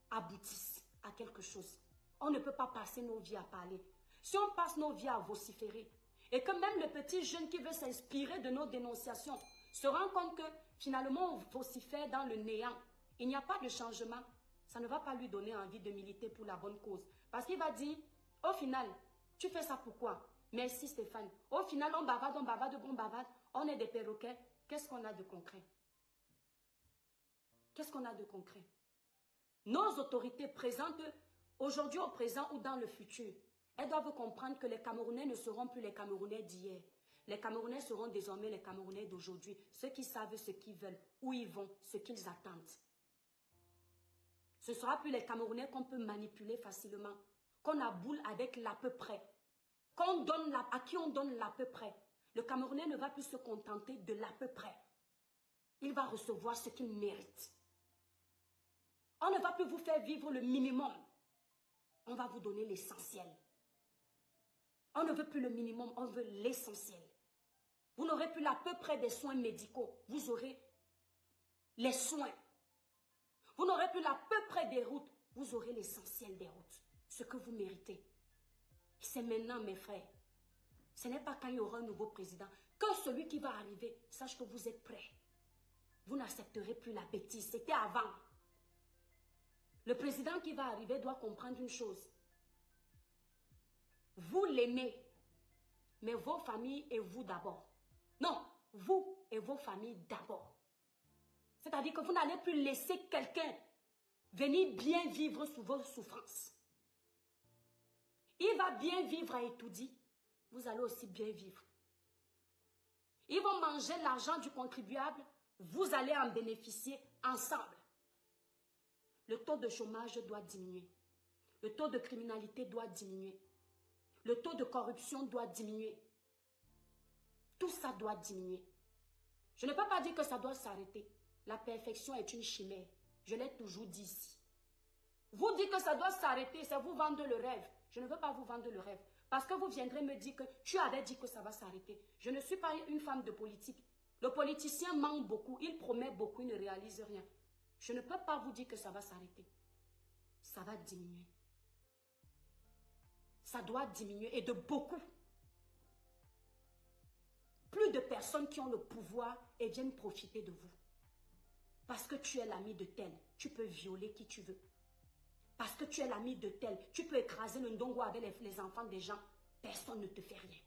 aboutissent à quelque chose. On ne peut pas passer nos vies à parler. Si on passe nos vies à vociférer, et que même le petit jeune qui veut s'inspirer de nos dénonciations se rend compte que finalement on vocifère dans le néant, il n'y a pas de changement, ça ne va pas lui donner envie de militer pour la bonne cause. Parce qu'il va dire, au final, tu fais ça pourquoi? Merci Stéphane. Au final, on bavarde, on est des perroquets. Qu'est-ce qu'on a de concret? Qu'est-ce qu'on a de concret? Nos autorités présentes, aujourd'hui au présent ou dans le futur, elles doivent comprendre que les Camerounais ne seront plus les Camerounais d'hier. Les Camerounais seront désormais les Camerounais d'aujourd'hui. Ceux qui savent ce qu'ils veulent, où ils vont, ce qu'ils attendent. Ce ne sera plus les Camerounais qu'on peut manipuler facilement, qu'on aboule avec l'à peu près, à qui on donne l'à peu près. Le Camerounais ne va plus se contenter de l'à peu près. Il va recevoir ce qu'il mérite. On ne va plus vous faire vivre le minimum. On va vous donner l'essentiel. On ne veut plus le minimum, on veut l'essentiel. Vous n'aurez plus l'à peu près des soins médicaux. Vous aurez les soins. Vous n'aurez plus l'à peu près des routes. Vous aurez l'essentiel des routes. Ce que vous méritez. C'est maintenant, mes frères. Ce n'est pas quand il y aura un nouveau président. Quand celui qui va arriver, sache que vous êtes prêts. Vous n'accepterez plus la bêtise. C'était avant. Le président qui va arriver doit comprendre une chose. Vous l'aimez, mais vos familles et vous d'abord. Non, vous et vos familles d'abord. C'est-à-dire que vous n'allez plus laisser quelqu'un venir bien vivre sous vos souffrances. Il va bien vivre à Etoudi, vous allez aussi bien vivre. Ils vont manger l'argent du contribuable, vous allez en bénéficier ensemble. Le taux de chômage doit diminuer. Le taux de criminalité doit diminuer. Le taux de corruption doit diminuer. Tout ça doit diminuer. Je ne peux pas dire que ça doit s'arrêter. La perfection est une chimère. Je l'ai toujours dit ici. Vous dites que ça doit s'arrêter, c'est vous vendre le rêve. Je ne veux pas vous vendre le rêve. Parce que vous viendrez me dire que tu avais dit que ça va s'arrêter. Je ne suis pas une femme de politique. Le politicien ment beaucoup, il promet beaucoup, il ne réalise rien. Je ne peux pas vous dire que ça va s'arrêter. Ça va diminuer. Ça doit diminuer et de beaucoup. Plus de personnes qui ont le pouvoir et viennent profiter de vous. Parce que tu es l'ami de tel, tu peux violer qui tu veux. Parce que tu es l'ami de tel, tu peux écraser le ndongo avec les enfants des gens. Personne ne te fait rien.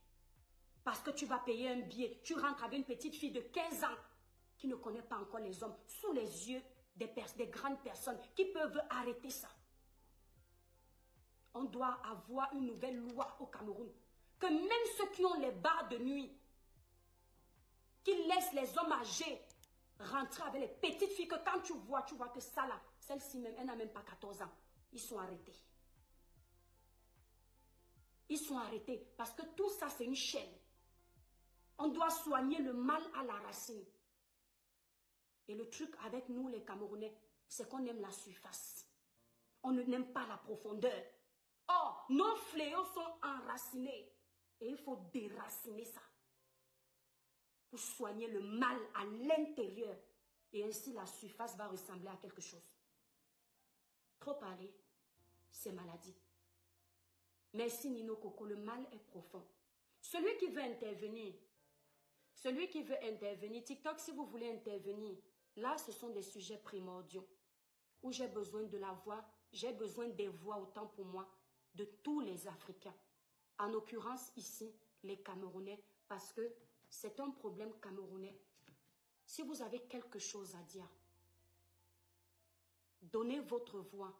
Parce que tu vas payer un billet, tu rentres avec une petite fille de 15 ans qui ne connaît pas encore les hommes, sous les yeux des grandes personnes qui peuvent arrêter ça. On doit avoir une nouvelle loi au Cameroun. Que même ceux qui ont les bars de nuit, qui laissent les hommes âgés rentrer avec les petites filles, que quand tu vois que ça là, celle-ci même, elle n'a même pas 14 ans. Ils sont arrêtés. Ils sont arrêtés parce que tout ça c'est une chaîne. On doit soigner le mal à la racine. Et le truc avec nous les Camerounais, c'est qu'on aime la surface. On n'aime pas la profondeur. Or, nos fléaux sont enracinés. Et il faut déraciner ça. pour soigner le mal à l'intérieur. Et ainsi, la surface va ressembler à quelque chose. Trop parler, c'est maladie. Merci Nino Coco, le mal est profond. Celui qui veut intervenir, TikTok, si vous voulez intervenir, là, ce sont des sujets primordiaux où j'ai besoin de la voix, j'ai besoin des voix autant pour moi, de tous les Africains. En l'occurrence, ici, les Camerounais, parce que c'est un problème camerounais. Si vous avez quelque chose à dire, donnez votre voix.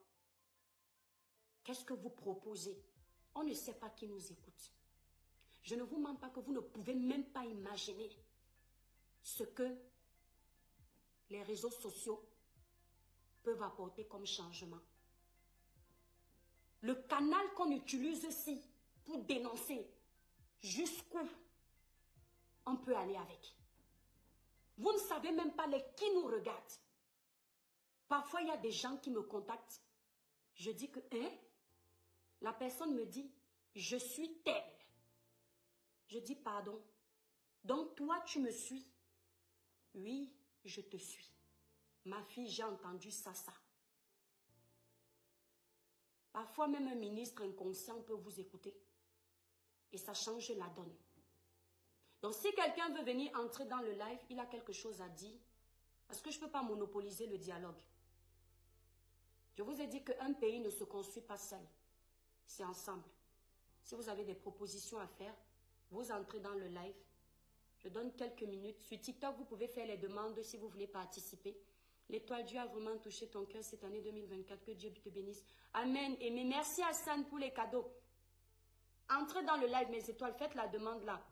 Qu'est-ce que vous proposez? On ne sait pas qui nous écoute. Je ne vous mens pas que vous ne pouvez même pas imaginer ce que les réseaux sociaux peuvent apporter comme changement. Le canal qu'on utilise ici pour dénoncer, jusqu'où on peut aller avec. Vous ne savez même pas qui nous regardent. Parfois, il y a des gens qui me contactent. Je dis que, la personne me dit, je suis telle. Je dis, pardon. Donc, toi, tu me suis? Oui, je te suis. Ma fille, j'ai entendu ça. Parfois, même un ministre inconscient peut vous écouter. Et ça change la donne. Donc, si quelqu'un veut venir entrer dans le live, il a quelque chose à dire. Parce que je ne peux pas monopoliser le dialogue. Je vous ai dit qu'un pays ne se construit pas seul. C'est ensemble. Si vous avez des propositions à faire, vous entrez dans le live. Je donne quelques minutes. Sur TikTok, vous pouvez faire les demandes si vous voulez participer. L'étoile Dieu a vraiment touché ton cœur cette année 2024. Que Dieu te bénisse. Amen. Et merci Hassan pour les cadeaux. Entrez dans le live, mes étoiles. Faites la demande là.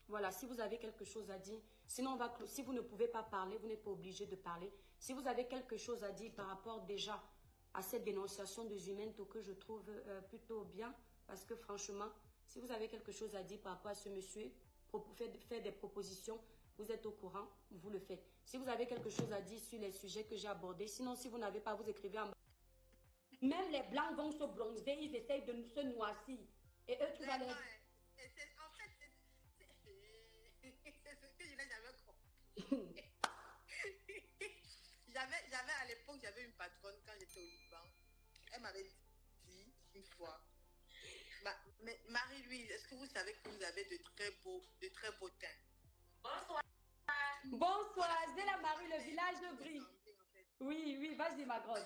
Voilà, si vous avez quelque chose à dire. Sinon, si vous ne pouvez pas parler, vous n'êtes pas obligé de parler. Si vous avez quelque chose à dire par rapport déjà à cette dénonciation des humains que je trouve plutôt bien. Parce que franchement, si vous avez quelque chose à dire par rapport à ce monsieur, faire des propositions, vous êtes au courant, vous le faites. Si vous avez quelque chose à dire sur les sujets que j'ai abordés, sinon si vous n'avez pas, vous écrivez en bas. Même les blancs vont se bronzer, ils essayent de se noircir. Et eux, tu vas les... En fait, c'est ce que je n'ai jamais compris. J'avais à l'époque, j'avais une patronne quand j'étais au Liban. Elle m'avait dit une fois, Marie-Louise, est-ce que vous savez que vous avez de très beaux teints? Bonsoir. Bonsoir, c'est la Marie, le village de Brie. Oui, vas-y ma grosse.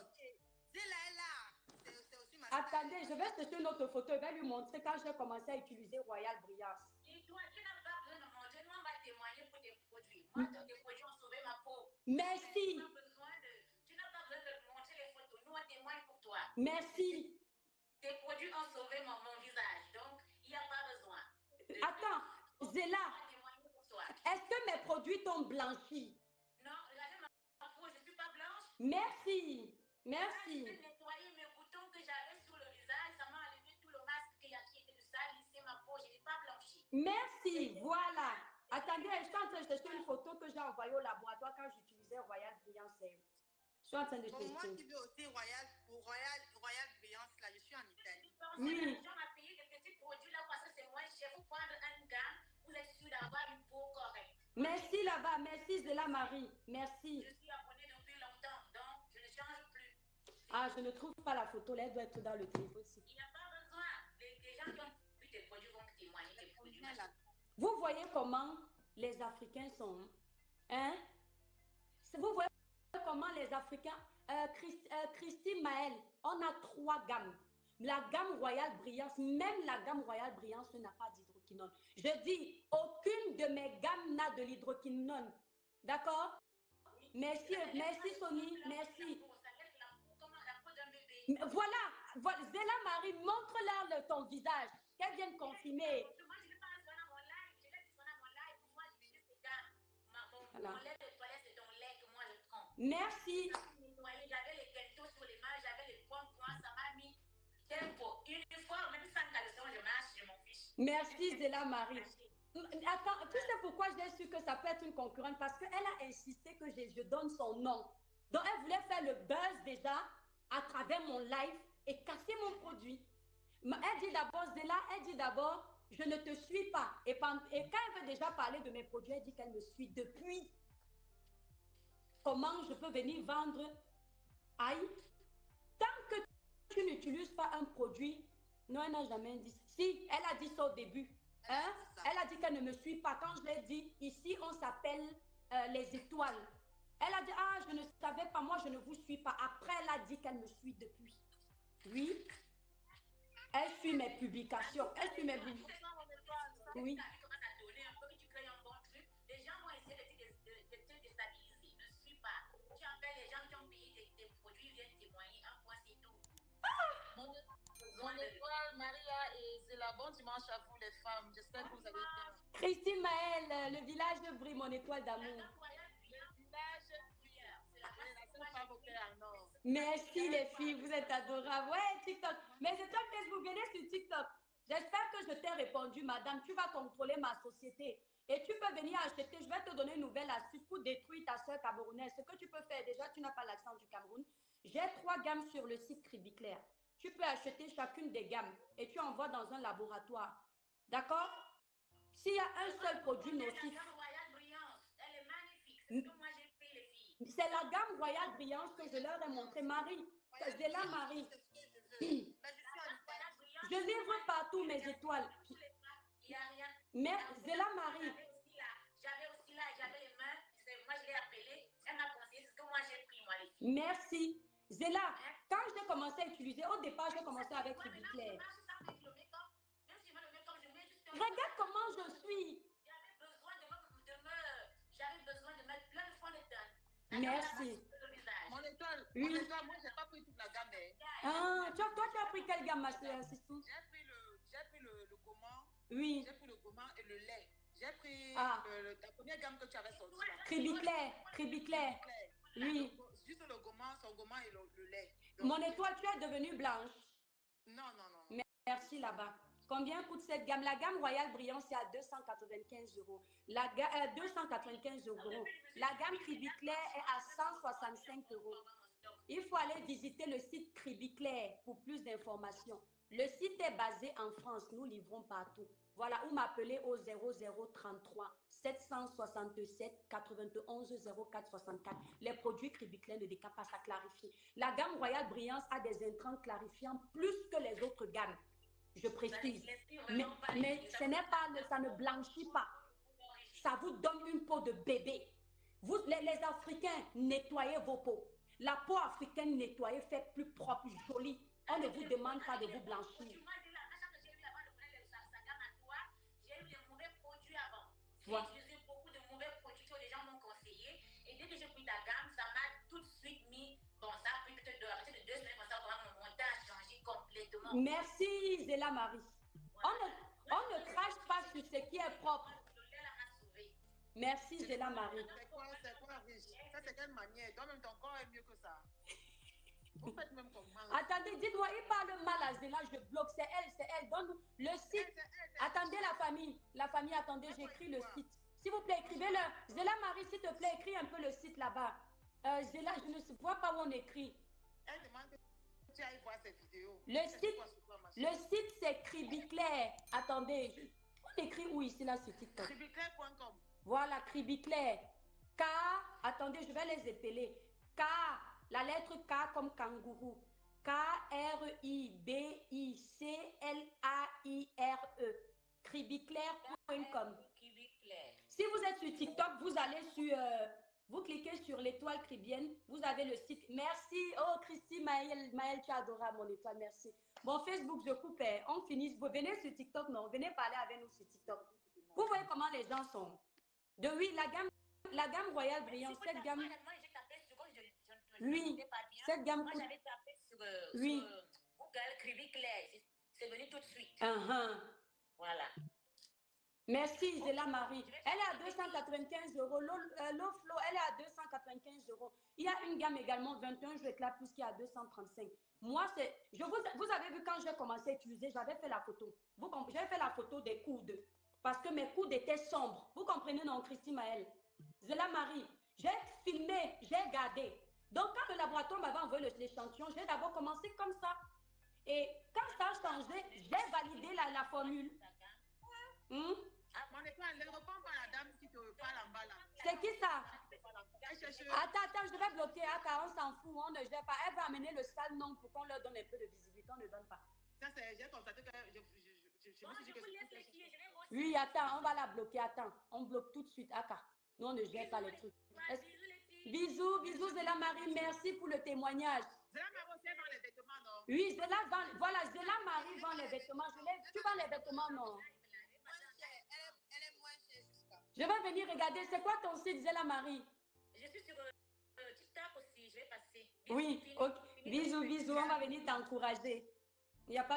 Zéla est là. C'est aussi ma Attendez, je vais chercher une autre photo. Je vais lui montrer quand j'ai commencé à utiliser Royal Brillance. Et toi, tu n'as pas besoin de montrer. Moi, on va témoigner pour tes produits. Moi, tes produits ont sauvé ma peau. Merci. Tu n'as pas besoin de montrer les photos. Nous, on témoigne pour toi. Merci. Tes produits ont sauvé mon visage. Donc, il n'y a pas besoin. Attends, Zéla, est-ce que mes produits t'ont blanchi? Non, regardez ma peau, je ne suis pas blanche. Merci. Merci. J'ai nettoyé mes boutons que j'avais sur le visage. Ça m'a enlevé tout le masque qui était de ça, lissé ma peau. Je n'ai pas blanchi. Merci, voilà. Attendez, je suis en train de chercher une photo que j'ai envoyée au laboratoire quand j'utilisais Royal Brillance. Je suis en train de Pour tester. moi qui veux aussi Royal Brillance, là, je suis en Italie. Oui. Les gens m'ont payé des petits produits là parce que c'est moins cher. Vous prendre une gamme, vous êtes sûr d'avoir une peau correcte. Merci là-bas, merci Zéla Marie, merci. Je suis abonnée depuis longtemps, donc je ne change plus. Ah, je ne trouve pas la photo, là, elle doit être dans le téléphone. Il n'y a pas besoin. Les gens qui ont vu tes produits vont témoigner tes produits. Vous voyez comment les Africains sont, hein? Vous voyez comment les Africains, Christine Maël, on a 3 gammes. La gamme Royal Brillance, même la gamme Royal Brillance n'a pas d'hydroquinone. Je dis, aucune de mes gammes n'a de l'hydroquinone. D'accord? Merci, merci Sony, merci. Voilà, Zéla Marie, montre-leur ton visage, qu'elle vienne confirmer. Moi, je ne vais pas sonner mon live, je l'ai dit sonner mon live, pour moi, je suis ces gammes. Mon lait de toilette, c'est ton lait que moi, je prends. Merci. J'avais les gâteaux sur les mains, j'avais les points, ça m'a mis tempo. Une fois, même sans caleçon, je marche, je m'en fiche. Merci Zéla Marie. Attends, tu sais pourquoi j'ai su que ça peut être une concurrente? Parce qu'elle a insisté que je donne son nom. Donc, elle voulait faire le buzz déjà à travers mon live et casser mon produit. Elle dit d'abord, Zéla, elle dit d'abord, je ne te suis pas. Et quand elle veut déjà parler de mes produits, elle dit qu'elle me suit depuis. Comment je peux venir vendre? Aïe, tant que tu n'utilises pas un produit, non, elle n'a jamais dit. Si, elle a dit ça au début. Hein? Elle a dit qu'elle ne me suit pas. Quand je l'ai dit, ici, on s'appelle les étoiles. Elle a dit, ah, je ne savais pas, moi, je ne vous suis pas. Après, elle a dit qu'elle me suit depuis. Oui, elle suit mes publications. Elle suit mes publications. Oui. Mon étoile, Maria et Zéla, bon dimanche à vous les femmes. J'espère que vous allez bien. Christine Maël, le village brille, mon étoile d'amour. Le village brille. C'est la seule femme au cœur en or. Merci les filles, vous êtes adorables. Ouais, TikTok. Mais c'est toi Facebook, venez sur TikTok. J'espère que je t'ai répondu, madame. Tu vas contrôler ma société. Et tu peux venir acheter. Je vais te donner une nouvelle astuce pour détruire ta soeur camerounaise. Ce que tu peux faire, déjà, tu n'as pas l'accent du Cameroun. J'ai 3 gammes sur le site Cribiclair. Tu peux acheter chacune des gammes et tu envoies dans un laboratoire. D'accord? S'il y a un seul produit nocif. La gamme Royale Brillance, elle est magnifique. C'est ce que moi j'ai pris, les filles. C'est la gamme Royale Brillance que je leur ai montré. Marie, c'est là, Marie. Je livre partout mes étoiles. Il n'y a rien. Mais Zéla Marie. J'avais aussi là, j'avais les mains. Moi, je l'ai appelée. Elle m'a conseillé ce que moi j'ai pris, moi, les filles. Merci. Zéla, quand j'ai commencé à utiliser, au départ, j'ai commencé avec Cribiclair. Regarde comment je suis. J'avais besoin de mettre plein de fond de teint. Merci. Mon étoile, Oui. moi, j'ai pas pris toute la gamme. Ah, toi, tu as pris quelle gamme, ma soeur, Sissou? J'ai pris le gommant. Oui. J'ai pris le gommant et le lait. J'ai pris la première gamme que tu avais sortie. Cribiclair. Oui. Juste le gommant, son gommant et le lait. Donc, Mon étoile, tu es devenue blanche. Non. Merci là-bas. Combien coûte cette gamme? La gamme Royale Brillance, c'est à 295 €. 295 €. La gamme Cribiclair est à 165 €. Il faut aller visiter le site Cribiclair pour plus d'informations. Le site est basé en France. Nous livrons partout. Voilà, ou m'appeler au 0033 767 91 04 64. Les produits Cribiclair ne décapent pas, ça clarifie. La gamme Royale Brillance a des intrants clarifiants plus que les autres gammes. Je précise. Mais ce n'est pas, ça ne blanchit pas. Ça vous donne une peau de bébé. Vous, les Africains, nettoyez vos peaux. La peau africaine nettoyée fait plus propre, jolie. On ne vous demande pas de vous blanchir. Voilà. J'ai utilisé beaucoup de mauvais produits que les gens m'ont conseillé. Et dès que j'ai pris ta gamme, ça m'a tout de suite mis. Bon, ça a pris peut-être à partir de 2 semaines, ça va mon montage a changé complètement. Merci, Zéla Marie. Voilà. On ne crache pas sur ce qui est propre. Le lait là m'a sauvé. Merci, Zéla Marie. C'est quoi, riche? Ça, c'est quelle manière? Toi-même, ton corps est mieux que ça. Vous faites même comme moi. Attendez, dites-moi, il parle mal à Zéla, je bloque. C'est elle. Donne le site. Attendez, la famille, attendez, j'écris le site. S'il vous plaît, écrivez-le. Zéla Marie, s'il te plaît, écris un peu le site là-bas. Zéla, je ne vois pas où on écrit. Elle demande que tu ailles voir ses vidéos. Le site, c'est Cribiclair. Attendez, on écrit où ici, là, sur TikTok? Cribiclair.com. Voilà, Cribiclair. K, attendez, je vais les épeler. K, la lettre K comme kangourou. Kribiclaire. Cribiclair.com. Si vous êtes sur TikTok, vous allez sur... vous cliquez sur l'étoile cribienne, vous avez le site. Merci. Oh, Christy, Maël, tu es adorable, mon étoile, merci. Bon, Facebook, je coupe. On finit. Vous venez sur TikTok, non? Venez parler avec nous sur TikTok. Vous voyez comment les gens sont. Oui, la gamme Royale Brillance, cette gamme... Oui, cette gamme... Moi, j'avais tapé sur Google Cribiclair. C'est venu tout de suite. Voilà. Merci, Zéla Marie. Elle est à 295 €. L'Oflo, elle est à 295 €. Il y a une gamme également, 21 jours éclat plus qui est à 235. Moi, vous avez vu quand j'ai commencé à utiliser, j'avais fait la photo. J'avais fait la photo des coudes. Parce que mes coudes étaient sombres. Vous comprenez, non, Christine Maël? Zéla Marie, j'ai filmé, j'ai gardé. Donc, quand le laboratoire m'avait envoyé l'échantillon, j'ai d'abord commencé comme ça. Et quand ça a changé, j'ai validé la formule. Mon étoile, ne réponds pas à la dame qui te parle en bas là. C'est qui ça? Elle cherche. Attends, je vais bloquer. Attends, on s'en fout, on ne gère pas. Elle va amener le sale nom pour qu'on leur donne un peu de visibilité. On ne donne pas. Ça, c'est, j'ai constaté que je me suis dit que oui, attends, on va la bloquer. Attends, on bloque tout de suite. Aka. Nous, on ne gère pas les trucs. Bisous, bisous, Zéla Marie. Merci pour le témoignage. Zéla Marie aussi vend les vêtements, non? Oui, Zéla vend. Voilà, Zéla Marie vend les vêtements. Tu vends les vêtements, non? Elle est moins chère jusqu'à. Je vais venir regarder. C'est quoi ton site, Zéla Marie? Je suis sur TikTok aussi, je vais passer. Oui, ok. Bisous, bisous, on va venir t'encourager. Il n'y a pas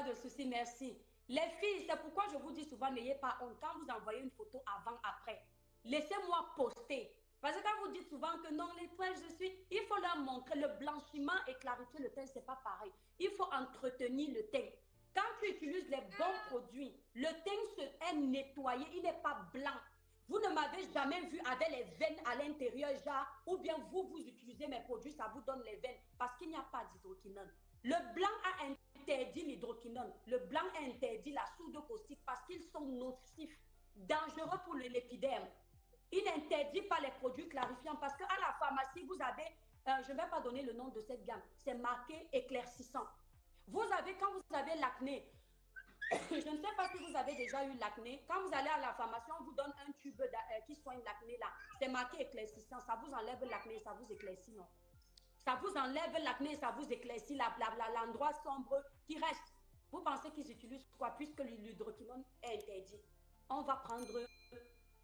de souci, merci. Les filles, c'est pourquoi je vous dis souvent, n'ayez pas honte. Quand vous envoyez une photo avant, après, laissez-moi poster. Parce que quand vous dites souvent que non, l'étoile, je suis, il faut leur montrer le blanchiment et clarifier le teint, c'est pas pareil. Il faut entretenir le teint. Quand tu utilises les bons produits, le teint est nettoyé, il n'est pas blanc. Vous ne m'avez jamais vu avec les veines à l'intérieur, genre, ou bien vous utilisez mes produits, ça vous donne les veines, parce qu'il n'y a pas d'hydroquinone. Le blanc a interdit l'hydroquinone. Le blanc a interdit la soude caustique parce qu'ils sont nocifs, dangereux pour l'épiderme. Il n'interdit pas les produits clarifiants parce qu'à la pharmacie, vous avez, je ne vais pas donner le nom de cette gamme, c'est marqué éclaircissant. Vous avez, quand vous avez l'acné, je ne sais pas si vous avez déjà eu l'acné, quand vous allez à la pharmacie, on vous donne un tube qui soigne l'acné là. C'est marqué éclaircissant, ça vous enlève l'acné, ça vous éclaircit, non? Ça vous enlève l'acné, ça vous éclaircit l'endroit sombre qui reste. Vous pensez qu'ils utilisent quoi? Puisque l'hydroquinone est interdit. On va prendre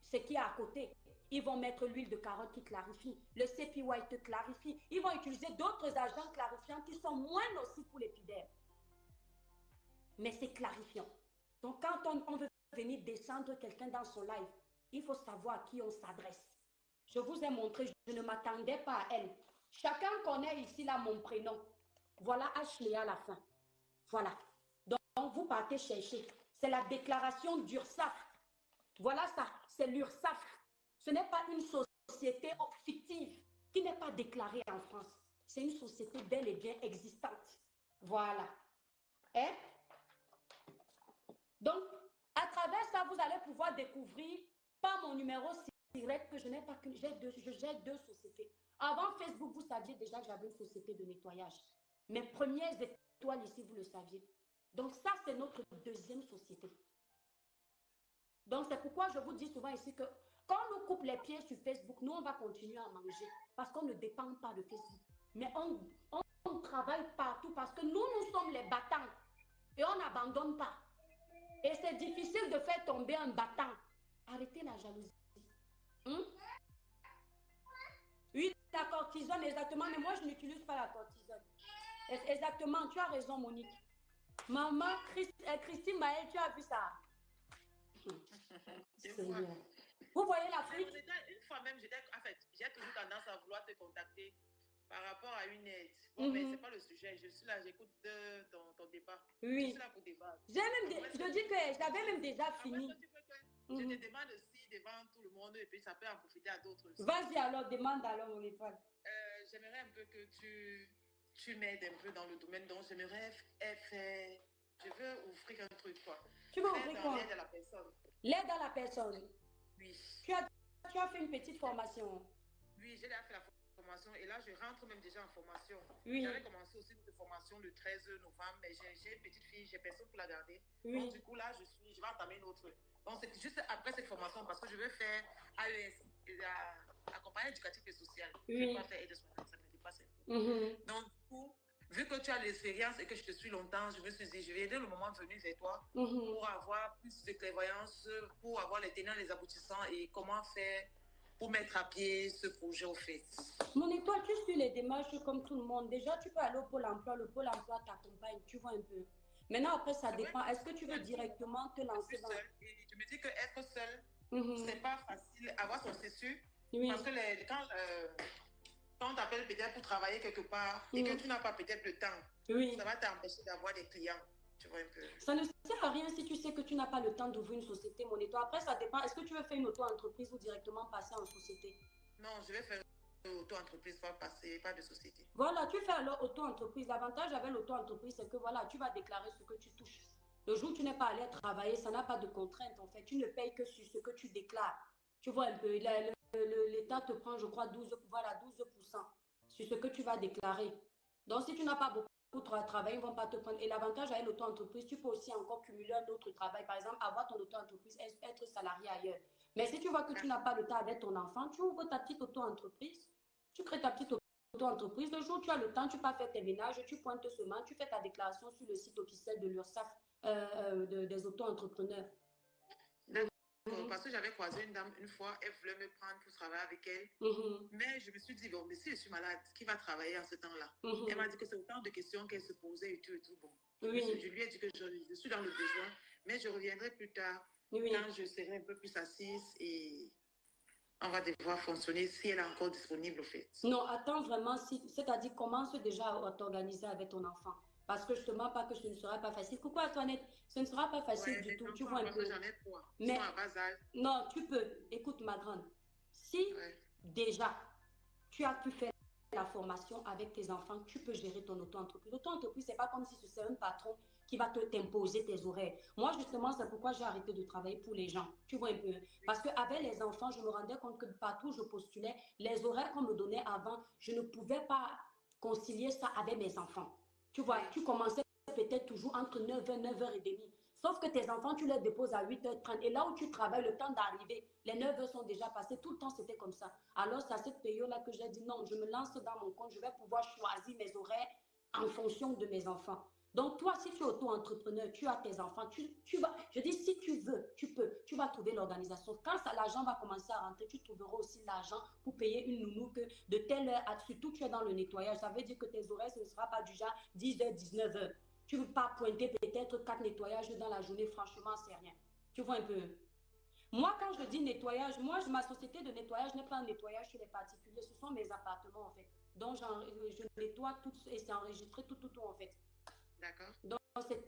ce qui est à côté. Ils vont mettre l'huile de carotte qui clarifie, le CP White clarifie. Ils vont utiliser d'autres agents clarifiants qui sont moins nocifs pour l'épiderme. Mais c'est clarifiant. Donc, quand on veut venir descendre quelqu'un dans son live, il faut savoir à qui on s'adresse. Je vous ai montré, je ne m'attendais pas à elle. Chacun connaît ici là mon prénom. Voilà Ashley à la fin. Voilà. Donc, vous partez chercher. C'est la déclaration d'URSSAF. Voilà ça, c'est l'URSSAF. Ce n'est pas une société fictive qui n'est pas déclarée en France. C'est une société bel et bien existante. Voilà. Hein? Donc, à travers ça, vous allez pouvoir découvrir par mon numéro direct que je n'ai pas que je gère deux sociétés. Avant Facebook, vous saviez déjà que j'avais une société de nettoyage. Mes premières étoiles ici, vous le saviez. Donc ça, c'est notre deuxième société. Donc c'est pourquoi je vous dis souvent ici que quand on nous coupe les pieds sur Facebook, nous, on va continuer à manger parce qu'on ne dépend pas de Facebook. Mais on travaille partout parce que nous sommes les battants et on n'abandonne pas. Et c'est difficile de faire tomber un battant. Arrêtez la jalousie. Oui, la cortisone, exactement. Mais moi, je n'utilise pas la cortisone. Exactement, tu as raison, Monique. Maman, Christine Maël, tu as vu ça? Vous voyez l'Afrique? Une fois même, en fait, j'ai toujours tendance à vouloir te contacter par rapport à une aide. Bon, mais ce n'est pas le sujet. Je suis là, j'écoute ton débat. Oui. Je suis là pour débattre. Je dis que j'avais même déjà fini. Je te demande aussi devant tout le monde et puis ça peut en profiter à d'autres. Vas-y alors, demande alors mon étoile. J'aimerais un peu que tu m'aides un peu dans le domaine dont j'aimerais faire. Je veux ouvrir un truc, quoi. Tu veux ouvrir quoi? L'aide à la personne. L'aide à la personne? Oui. Tu as fait une petite formation? Oui, j'ai déjà fait la formation et là, je rentre même déjà en formation. Oui. J'avais commencé aussi une formation le 13 novembre, mais j'ai une petite fille, j'ai personne pour la garder. Oui. Donc, du coup, là, je vais entamer une autre. Donc, c'est juste après cette formation parce que je veux faire AES, accompagnement éducatif et social. Oui. Je ne vais pas faire aide sociale, ça ne me dépasse. Donc, du coup, vu que tu as l'expérience et que je te suis longtemps, je me suis dit, je vais aider le moment venu vers toi pour avoir plus de clairvoyance, pour avoir les tenants, les aboutissants et comment faire pour mettre à pied ce projet au fait. Mon étoile, tu suis les démarches comme tout le monde. Déjà, tu peux aller au Pôle emploi, le Pôle emploi t'accompagne, tu vois un peu. Maintenant, après, ça dépend. Est-ce que tu veux directement te lancer dans... Je me dis qu'être seul, c'est pas facile. Avoir son CSU, parce que quand on t'appelle peut-être pour travailler quelque part et que tu n'as pas peut-être le temps, ça va t'empêcher d'avoir des clients. Tu vois un peu. Ça ne sert à rien si tu sais que tu n'as pas le temps d'ouvrir une société, mon étoile. Après, ça dépend. Est-ce que tu veux faire une auto-entreprise ou directement passer en société? Non, je vais faire une auto-entreprise, pas de société. Voilà, tu fais alors auto-entreprise. L'avantage avec l'auto-entreprise, c'est que voilà, tu vas déclarer ce que tu touches. Le jour où tu n'es pas allé travailler, ça n'a pas de contrainte en fait. Tu ne payes que sur ce que tu déclares. Tu vois un peu, l'État te prend, je crois, 12% sur ce que tu vas déclarer. Donc, si tu n'as pas beaucoup à travailler, ils ne vont pas te prendre. Et l'avantage avec l'auto-entreprise, tu peux aussi encore cumuler un autre travail. Par exemple, avoir ton auto-entreprise, être salarié ailleurs. Mais si tu vois que tu n'as pas le temps avec ton enfant, tu ouvres ta petite auto-entreprise, tu crées ta petite auto-entreprise. Le jour où tu as le temps, tu peux faire tes ménages, tu pointes seulement, tu fais ta déclaration sur le site officiel de l'URSSAF des auto-entrepreneurs. Parce que j'avais croisé une dame une fois, elle voulait me prendre pour travailler avec elle. Mais je me suis dit, bon, mais si je suis malade, qui va travailler en ce temps-là? Elle m'a dit que c'est autant de questions qu'elle se posait et tout et tout. Bon. Je lui ai dit que je suis dans le besoin, mais je reviendrai plus tard quand je serai un peu plus assise et on va devoir fonctionner si elle est encore disponible au fait. Non, attends vraiment, c'est-à-dire commence déjà à t'organiser avec ton enfant. Parce que je ne te mens pas que ce ne sera pas facile. Pourquoi, Antoinette? Ce ne sera pas facile du tout. Tu vois un peu. J'en ai trois. Mais non, tu peux. Écoute, ma grande. Si déjà tu as pu faire la formation avec tes enfants, tu peux gérer ton auto-entreprise. L'auto-entreprise, c'est pas comme si c'est un patron qui va t'imposer tes horaires. Moi, justement, c'est pourquoi j'ai arrêté de travailler pour les gens. Tu vois un peu. Parce qu'avec les enfants, je me rendais compte que partout où je postulais, les horaires qu'on me donnait avant, je ne pouvais pas concilier ça avec mes enfants. Tu vois, tu commençais peut-être toujours entre 9h et 9h30. Sauf que tes enfants, tu les déposes à 8h30. Et là où tu travailles, le temps d'arriver, les 9h sont déjà passés. Tout le temps, c'était comme ça. Alors, c'est à cette période-là que j'ai dit non, je me lance dans mon compte. Je vais pouvoir choisir mes horaires en fonction de mes enfants. Donc, toi, si tu es auto-entrepreneur, tu as tes enfants, tu vas, je dis, si tu veux, tu peux, tu vas trouver l'organisation. Quand l'argent va commencer à rentrer, tu trouveras aussi l'argent pour payer une nounou que de telle heure à, surtout tu es dans le nettoyage. Ça veut dire que tes horaires, ce ne sera pas du genre 10h, 19h. Tu ne veux pas pointer peut-être 4 nettoyages dans la journée, franchement, c'est rien. Tu vois un peu. Moi, quand je dis nettoyage, ma société de nettoyage n'est pas un nettoyage chez les particuliers, ce sont mes appartements en fait. Donc, je nettoie tout et c'est enregistré tout en fait. D'accord. Donc,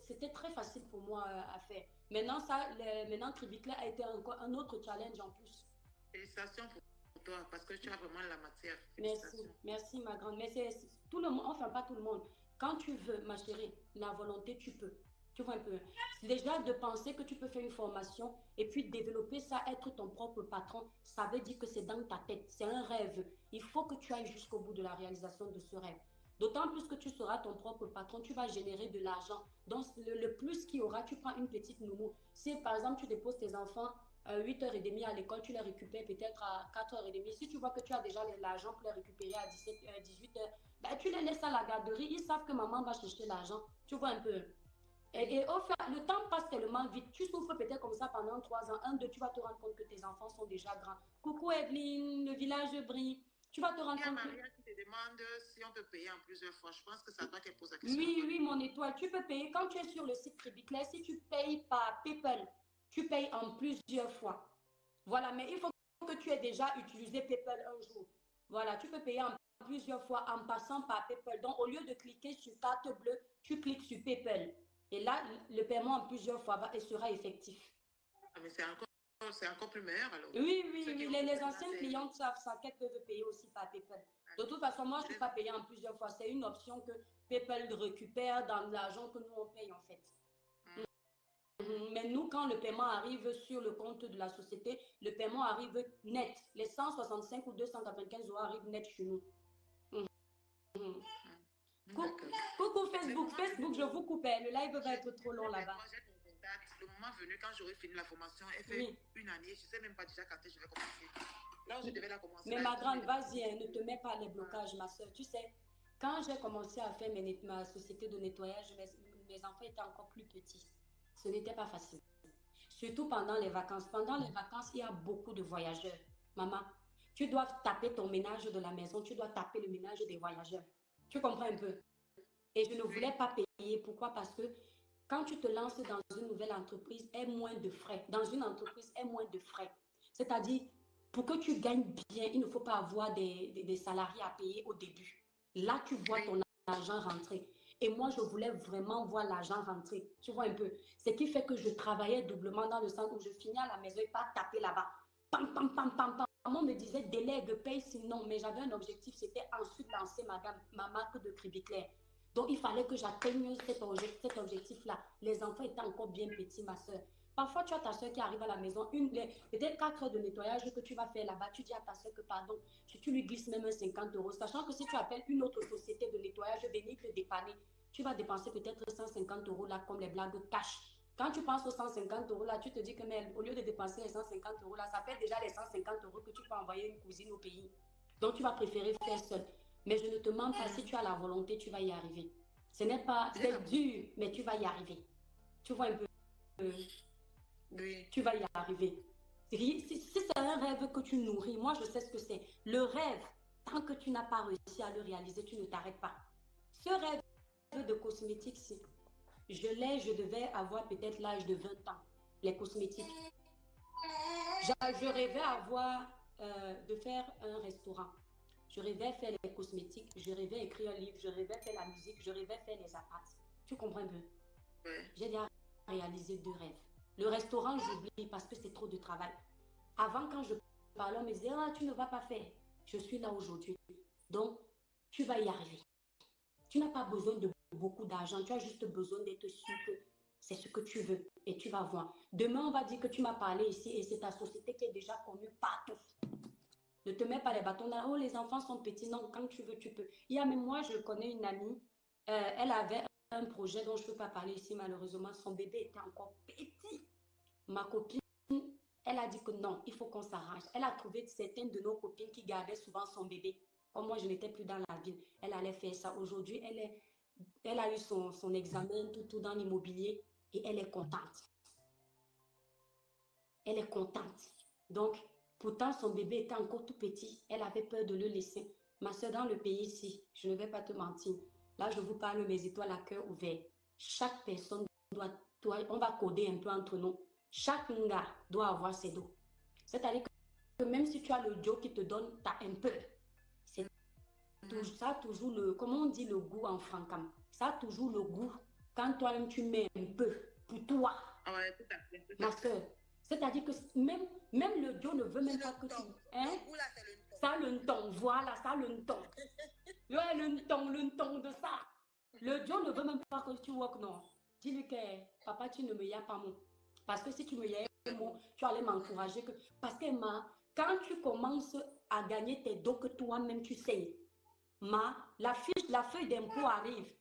c'était très facile pour moi à faire. Maintenant, Tribicler a été un autre challenge en plus. Félicitations pour toi, parce que tu as vraiment la matière. Merci ma grande. Mais c'est tout le monde, enfin pas tout le monde. Quand tu veux, ma chérie, la volonté, tu peux. Tu vois un peu. Déjà, de penser que tu peux faire une formation et puis développer ça, être ton propre patron, ça veut dire que c'est dans ta tête. C'est un rêve. Il faut que tu ailles jusqu'au bout de la réalisation de ce rêve. D'autant plus que tu seras ton propre patron, tu vas générer de l'argent. Donc, le plus qu'il y aura, tu prends une petite nounou. Si, par exemple, tu déposes tes enfants à 8h30 à l'école, tu les récupères peut-être à 4h30. Si tu vois que tu as déjà l'argent pour les récupérer à 18h, ben, tu les laisses à la garderie. Ils savent que maman va chercher l'argent. Tu vois un peu. Et au fait, le temps passe tellement vite. Tu souffres peut-être comme ça pendant 3 ans. 1, 2, tu vas te rendre compte que tes enfants sont déjà grands. Coucou Evelyne, le village brille. Tu vas te rendre compte. Il y a Maria qui te demande si on peut payer en plusieurs fois. Je pense que c'est toi qui pose la question. Oui, mon étoile. Tu peux payer. Quand tu es sur le site Tribicler, si tu payes par PayPal, tu payes en plusieurs fois. Voilà, mais il faut que tu aies déjà utilisé PayPal un jour. Voilà, tu peux payer en plusieurs fois en passant par PayPal. Donc, au lieu de cliquer sur carte bleue, tu cliques sur PayPal. Et là, le paiement en plusieurs fois sera effectif. Ah, mais c'est encore plus meilleur alors. Oui. Les anciens clients savent ça, qu'elles peuvent payer aussi par PayPal. De toute façon, moi, je ne suis pas payée en plusieurs fois. C'est une option que PayPal récupère dans l'argent que nous, on paye en fait. Mais nous, quand le paiement arrive sur le compte de la société, le paiement arrive net. Les 165 ou 295 € arrivent net chez nous. Coucou Facebook, je vous coupe. Le live va être trop long là-bas. Le moment venu, quand j'aurai fini la formation, elle fait une année, je ne sais même pas déjà quand je vais commencer. Là où je devais la commencer. Mais ma grande, vas-y, ne te mets pas les blocages, ma soeur. Tu sais, quand j'ai commencé à faire ma société de nettoyage, mes enfants étaient encore plus petits. Ce n'était pas facile. Surtout pendant les vacances. Pendant les vacances, il y a beaucoup de voyageurs. Maman, tu dois taper ton ménage de la maison, tu dois taper le ménage des voyageurs. Tu comprends un peu? Et je ne voulais pas payer. Pourquoi? Parce que quand tu te lances dans une nouvelle entreprise, il y a moins de frais. Dans une entreprise, il y a moins de frais. C'est-à-dire, pour que tu gagnes bien, il ne faut pas avoir des salariés à payer au début. Là, tu vois ton argent rentrer. Et moi, je voulais vraiment voir l'argent rentrer. Tu vois un peu. Ce qui fait que je travaillais doublement dans le sens où je finis à la maison et pas taper là-bas. Pam, pam, pam, pam, pam. Maman me disait délègue, paye sinon. Mais j'avais un objectif, c'était ensuite lancer ma marque de Tribicler. Donc, il fallait que j'atteigne cet objectif-là. Les enfants étaient encore bien petits, ma soeur. Parfois, tu as ta soeur qui arrive à la maison, peut-être 4 heures de nettoyage que tu vas faire là-bas. Tu dis à ta soeur que, pardon, tu lui glisses même 50 euros, sachant que si tu appelles une autre société de nettoyage venir te dépanner, tu vas dépenser peut-être 150 euros là, comme les blagues cash. Quand tu penses aux 150 euros là, tu te dis que mais, au lieu de dépenser les 150 euros là, ça fait déjà les 150 euros que tu peux envoyer une cousine au pays. Donc, tu vas préférer faire seul. Mais je ne te mens pas, si tu as la volonté, tu vas y arriver. Ce n'est pas, c'est dur, mais tu vas y arriver. Tu vois un peu, Oui. tu vas y arriver. Si c'est un rêve que tu nourris, moi je sais ce que c'est. Le rêve, tant que tu n'as pas réussi à le réaliser, tu ne t'arrêtes pas. Ce rêve de cosmétiques, je devais avoir peut-être l'âge de 20 ans, les cosmétiques. Je rêvais de faire un restaurant. Je rêvais faire les cosmétiques, je rêvais écrire un livre, je rêvais faire la musique, je rêvais faire les apparts. Tu comprends un peu? Oui. J'ai déjà réalisé 2 rêves. Le restaurant, j'oublie parce que c'est trop de travail. Avant, quand je parlais, on me disait, ah, tu ne vas pas faire. Je suis là aujourd'hui. Donc, tu vas y arriver. Tu n'as pas besoin de beaucoup d'argent. Tu as juste besoin d'être sûr que c'est ce que tu veux et tu vas voir. Demain, on va dire que tu m'as parlé ici et c'est ta société qui est déjà connue partout. Ne te mets pas les bâtons dans. Oh, les enfants sont petits. Non, quand tu veux, tu peux. Il y a même moi, je connais une amie. Elle avait un projet dont je ne peux pas parler ici, malheureusement. Son bébé était encore petit. Ma copine, elle a dit que non, il faut qu'on s'arrange. Elle a trouvé certaines de nos copines qui gardaient souvent son bébé. Comme moi, je n'étais plus dans la ville. Elle allait faire ça. Aujourd'hui, elle a eu son examen, tout dans l'immobilier et elle est contente. Elle est contente. Donc, pourtant, son bébé était encore tout petit. Elle avait peur de le laisser. Ma soeur, dans le pays ici, je ne vais pas te mentir. Là, je vous parle mes étoiles à cœur ouvert. Chaque personne on va coder un peu entre nous. Chaque gars doit avoir ses dos. C'est-à-dire que même si tu as le Joe qui te donne, tu as un peu. Ça a toujours comment on dit le goût en francam? Ça a toujours le goût quand toi-même tu mets un peu pour toi. Ah ouais, tout à fait. Ma soeur. C'est-à-dire que même le Joe ne veut même pas que tu... Hein? Le goût là, c'est le ton. Ça, le ton, voilà, ça, le ton. Ouais, le ton de ça. Le Joe ne veut même pas que tu walk, non. Dis-lui que, papa, tu ne me y as pas mon. Parce que si tu me y as mon, tu allais m'encourager. Parce que, quand tu commences à gagner tes dos que toi-même tu sais, la feuille d'impôt arrive.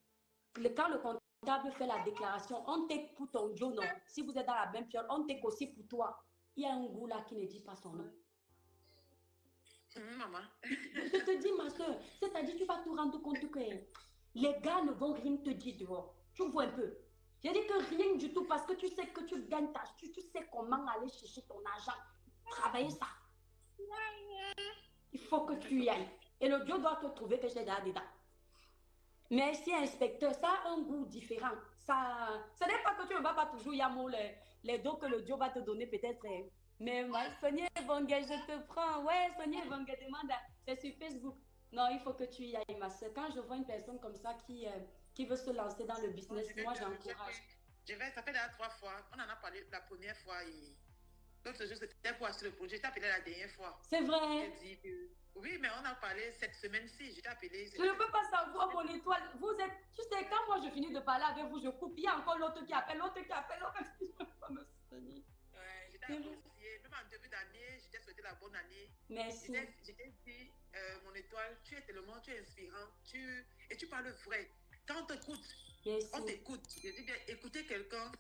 Quand le comptable fait la déclaration, on take pour ton Joe, non. Si vous êtes dans la même période, on take aussi pour toi. Il y a un goût là qui ne dit pas son nom. Maman. Je te dis, ma soeur, c'est-à-dire tu vas te rendre compte que les gars ne vont rien te dire dehors. Tu vois un peu. J'ai dit que rien du tout parce que tu sais que tu gagnes tu sais comment aller chercher ton argent. Travailler ça. Il faut que tu y ailles. Et le Dieu doit te trouver que j'ai dedans. Mais si inspecteur, ça a un goût différent. Ça n'est pas que tu ne vas pas toujours y avoir les dons que le Dieu va te donner peut-être. Mais Sonia Evangel, je te prends. Ouais, Sonia Evangel demande, c'est sur Facebook. Non, il faut que tu y ailles, ma soeur. Quand je vois une personne comme ça qui veut se lancer dans le business, moi j'encourage. Ça fait déjà 3 fois. On en a parlé la première fois. Et l'autre jour, c'était pour acheter le projet. Je t'ai appelé la dernière fois. C'est vrai. Dit que... Oui, mais on a parlé cette semaine-ci. Je t'ai appelé. Je ne peux pas savoir mon étoile. Vous êtes. Tu sais, quand moi je finis de parler avec vous, je coupe. Il y a encore l'autre qui appelle, l'autre qui appelle, l'autre qui appelle. Je ne peux pas me soutenir. Ouais, j'étais appréciée. Même en début d'année, je t'ai souhaité la bonne année. Merci. Je t'ai dit, mon étoile, tu es tellement, tu es inspirant. Et tu parles vrai. Quand on t'écoute, on t'écoute. Je dis bien, écouter quelqu'un,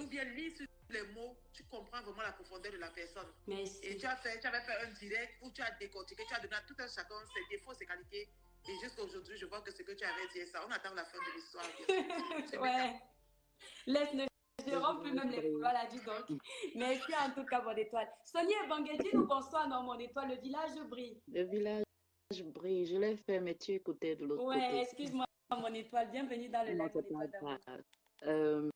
ou bien lire sur les mots, tu comprends vraiment la profondeur de la personne. Merci. Et tu avais fait un direct où tu as décortiqué, tu as donné à tout un chacun ses défauts, ses qualités. Et jusqu'à aujourd'hui, je vois que ce que tu avais dit est ça. On attend la fin de l'histoire. Ouais. Laisse-le. Je romps plus même les voilà, dis donc. Merci en tout cas, mon étoile. Sonia Evangel, dis-nous bonsoir dans mon étoile. Le village brille. Le village brille. Je l'ai fait, mais tu écoutais de l'autre côté. Ouais, excuse-moi, mon étoile. Bienvenue dans le live, mon étoile d'amour.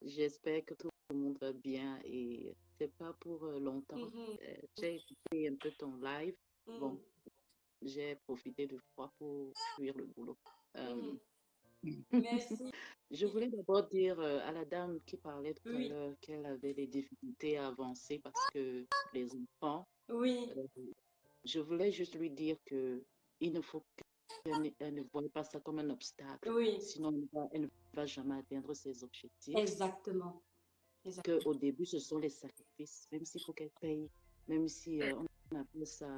J'espère que tout le monde va bien et c'est pas pour longtemps. J'ai écouté un peu ton live. Bon, j'ai profité du froid pour fuir le boulot. Merci. Je voulais d'abord dire à la dame qui parlait tout à l'heure qu'elle avait des difficultés à avancer parce que les enfants. Oui. Je voulais juste lui dire que il ne faut elle ne voit pas ça comme un obstacle. Oui. Sinon, elle ne va jamais atteindre ses objectifs. Exactement. Qu'au début, ce sont les sacrifices, même s'il faut qu'elle paye, même si on appelle ça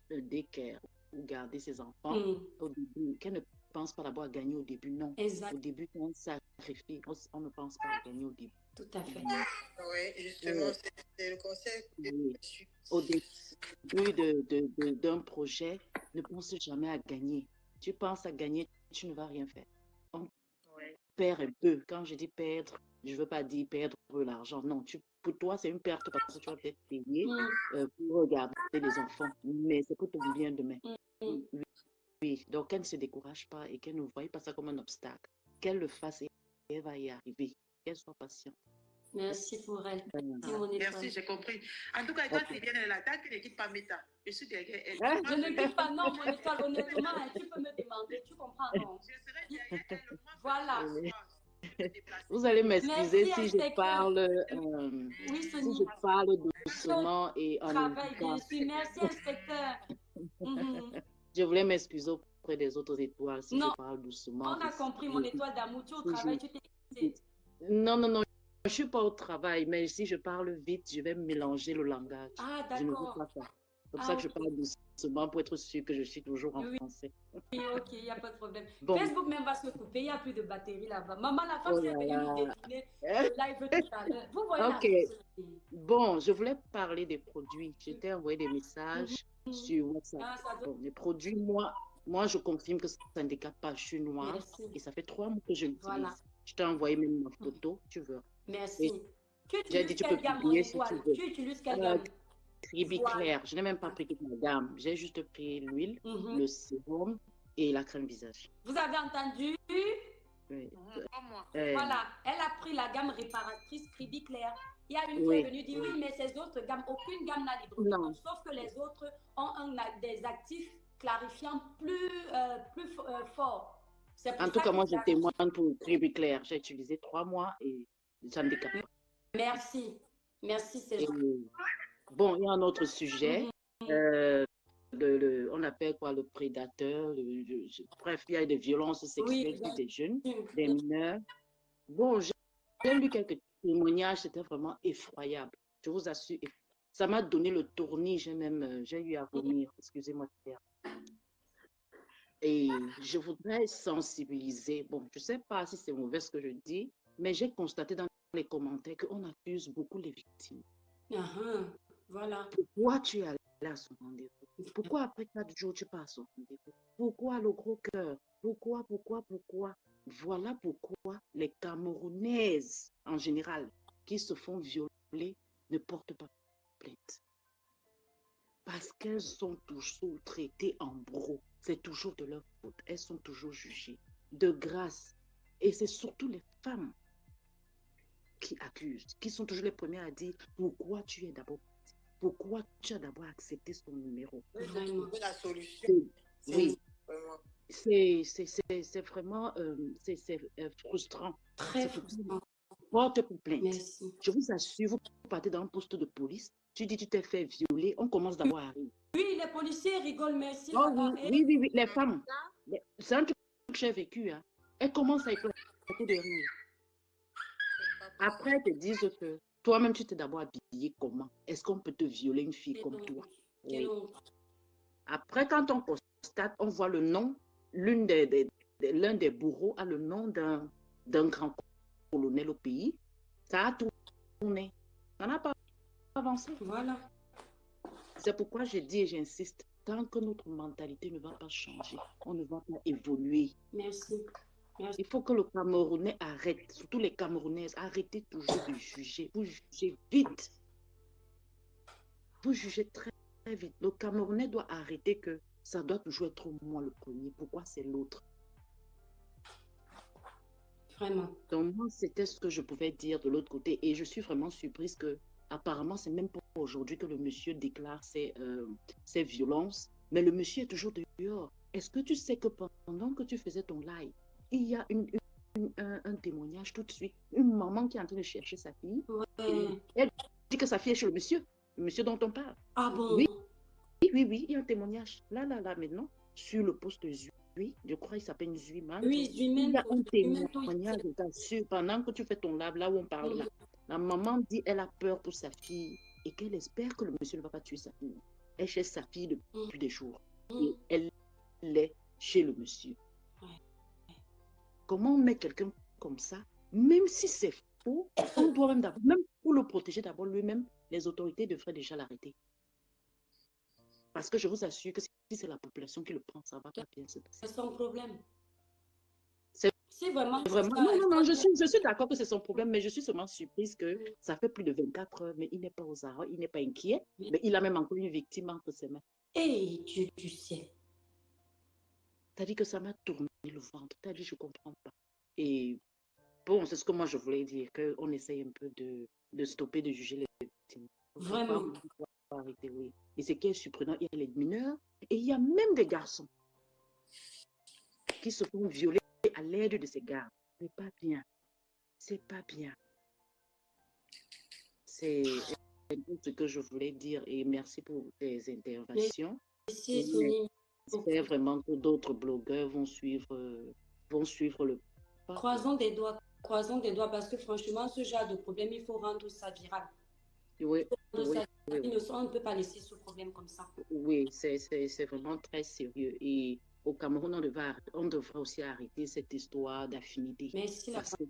daycare ou garder ses enfants, au début, qu'elle ne pense pas d'abord à gagner au début, non. Exact. Au début, quand on sacrifie, on ne pense pas à gagner au début. Tout à fait. Oui, justement, c'est le conseil que je suis. Au début d'un projet, ne pense jamais à gagner. Tu penses à gagner, tu ne vas rien faire. On perd un peu. Quand je dis perdre, je ne veux pas dire perdre l'argent. Non, pour toi, c'est une perte parce que tu vas peut-être payer pour regarder les enfants. Mais c'est pour ton bien demain. Oui. Donc, qu'elle ne se décourage pas et qu'elle ne voie pas ça comme un obstacle. Qu'elle le fasse et elle va y arriver. Qu'elle soit patiente. Merci pour elle. Merci, j'ai compris. En tout cas, toi, tu viens de l'attaque, tu ne quittes pas Meta. Je suis derrière elle. Je ne quitte pas, non, mon étoile, honnêtement, tu peux me demander, tu comprends, non? Je serai derrière elle. Voilà. Vous allez m'excuser si je parle, oui, si je parle doucement et en travail, bien sûr. Merci, inspecteur. Je voulais m'excuser auprès des autres étoiles si je parle doucement. On a compris, mon étoile d'amour. Tu es au travail, tu t'es... Non. Je ne suis pas au travail, mais si je parle vite, je vais mélanger le langage. Ah, je ne veux d'accord. pas ça. C'est pour ça que je parle doucement pour être sûr que je suis toujours en français. Oui, ok, il n'y a pas de problème. Bon. Facebook même va se couper, il n'y a plus de batterie là-bas. Maman, la femme s'est venue nous décliner le live tout à l'heure. Vous voyez Bon, je voulais parler des produits. Je t'ai envoyé des messages sur WhatsApp. Bon, les produits, moi, je confirme que ça ne décale pas. Je suis noire et ça fait 3 mois que je l'utilise. Voilà. Je t'ai envoyé même ma photo, tu veux. Merci. Tu utilises quelle gamme, mon étoile? Tu utilises quelle gamme? Tribi Clair. Je n'ai même pas pris toute la gamme. J'ai juste pris l'huile, le sérum et la crème visage. Vous avez entendu? Oui. Voilà, elle a pris la gamme réparatrice Tribi Clair. Il y a une qui est venue dire oui, mais ces autres gammes, aucune gamme n'a l'hydrogène, sauf que les autres ont des actifs clarifiants plus forts. En tout cas, moi, je témoigne pour Tribi Clair. J'ai utilisé 3 mois et ça ne décale pas. Merci, c'est gentil. Bon, il y a un autre sujet. On appelle quoi le prédateur. Bref, il y a des violences sexuelles sur des jeunes, des mineurs. Bon, j'ai lu quelques témoignages, c'était vraiment effroyable. Je vous assure, ça m'a donné le tournis. J'ai eu à vomir, excusez-moi de dire. Et je voudrais sensibiliser. Bon, je ne sais pas si c'est mauvais ce que je dis, mais j'ai constaté dans les commentaires qu'on accuse beaucoup les victimes. Voilà. Pourquoi tu es allé à son rendez-vous? Pourquoi après 4 jours tu pars à son rendez-vous? Pourquoi le gros cœur? Pourquoi? Voilà pourquoi les Camerounaises en général qui se font violer ne portent pas plainte. Parce qu'elles sont toujours traitées en bourreau. C'est toujours de leur faute. Elles sont toujours jugées. De grâce. Et c'est surtout les femmes qui accusent, qui sont toujours les premières à dire pourquoi tu es d'abord, pourquoi tu as d'abord accepté son numéro. Vraiment. La solution. Oui. C'est vraiment frustrant. Très frustrant. Porte pour plainte. Merci. Je vous assure, vous partez dans un poste de police, tu dis tu t'es fait violer, on commence d'abord à rire. Oui, les policiers rigolent, merci. Oui, les femmes. C'est un truc que j'ai vécu. Hein. Elles commencent à éclater de rire. Après, elles te disent que toi-même, tu t'es d'abord habillé comment? Est-ce qu'on peut te violer une fille comme toi? Oui. Après, quand on constate, on voit le nom, l'un des bourreaux a le nom d'un grand colonel au pays. Ça a tourné. Ça n'a pas avancé. Voilà. C'est pourquoi je dis et j'insiste, tant que notre mentalité ne va pas changer, on ne va pas évoluer. Merci. Il faut que le Camerounais arrête, surtout les Camerounaises, arrêtez toujours de juger. Vous jugez vite. Vous jugez très, très vite. Le Camerounais doit arrêter que ça doit toujours être moi le premier. Pourquoi c'est l'autre? Vraiment. Donc moi, c'était ce que je pouvais dire de l'autre côté. Et je suis vraiment surprise que apparemment, c'est même pas aujourd'hui que le monsieur déclare ses violences. Mais le monsieur est toujours dehors. Est-ce que tu sais que pendant que tu faisais ton live, il y a un témoignage tout de suite. Une maman qui est en train de chercher sa fille. Ouais. Elle dit que sa fille est chez le monsieur dont on parle. Ah bon? Oui, il y a un témoignage. Là, maintenant. sur le poste Zui, je crois qu'il s'appelle Zuiman. Oui, Il y a un Zuiman, témoignage, je t'assure, pendant que tu fais ton lave, là où on parle là, la maman dit elle a peur pour sa fille et qu'elle espère que le monsieur ne va pas tuer sa fille. Elle cherche sa fille depuis des jours et elle est chez le monsieur. Comment on met quelqu'un comme ça, même si c'est faux, on doit même d'abord, même pour le protéger d'abord lui-même, les autorités devraient déjà l'arrêter. Parce que je vous assure que si c'est la population qui le prend, ça ne va pas bien se passer. C'est son problème. C'est vraiment... Non, je suis d'accord que c'est son problème, mais je suis seulement surprise que ça fait plus de 24 heures, mais il n'est pas aux arrêts, il n'est pas inquiet, mais il a même encore une victime entre ses mains. Et Dieu du ciel. T'as dit que ça m'a tourné le ventre, t'as dit je ne comprends pas. Et bon, c'est ce que moi je voulais dire, qu'on essaye un peu de stopper, de juger les victimes. Vraiment. Arrêter, oui. Et ce qui est surprenant, il y a les mineurs et il y a même des garçons qui se font violer à l'aide de ces gardes. C'est pas bien. C'est pas bien. C'est ce que je voulais dire et merci pour tes interventions. J'espère vraiment que d'autres blogueurs vont suivre le pas. Croisons des doigts parce que franchement, ce genre de problème, il faut rendre ça viral. Oui. On ne peut pas laisser ce problème comme ça. Oui, c'est vraiment très sérieux. Et au Cameroun, on devrait aussi arrêter cette histoire d'affinité. Parce que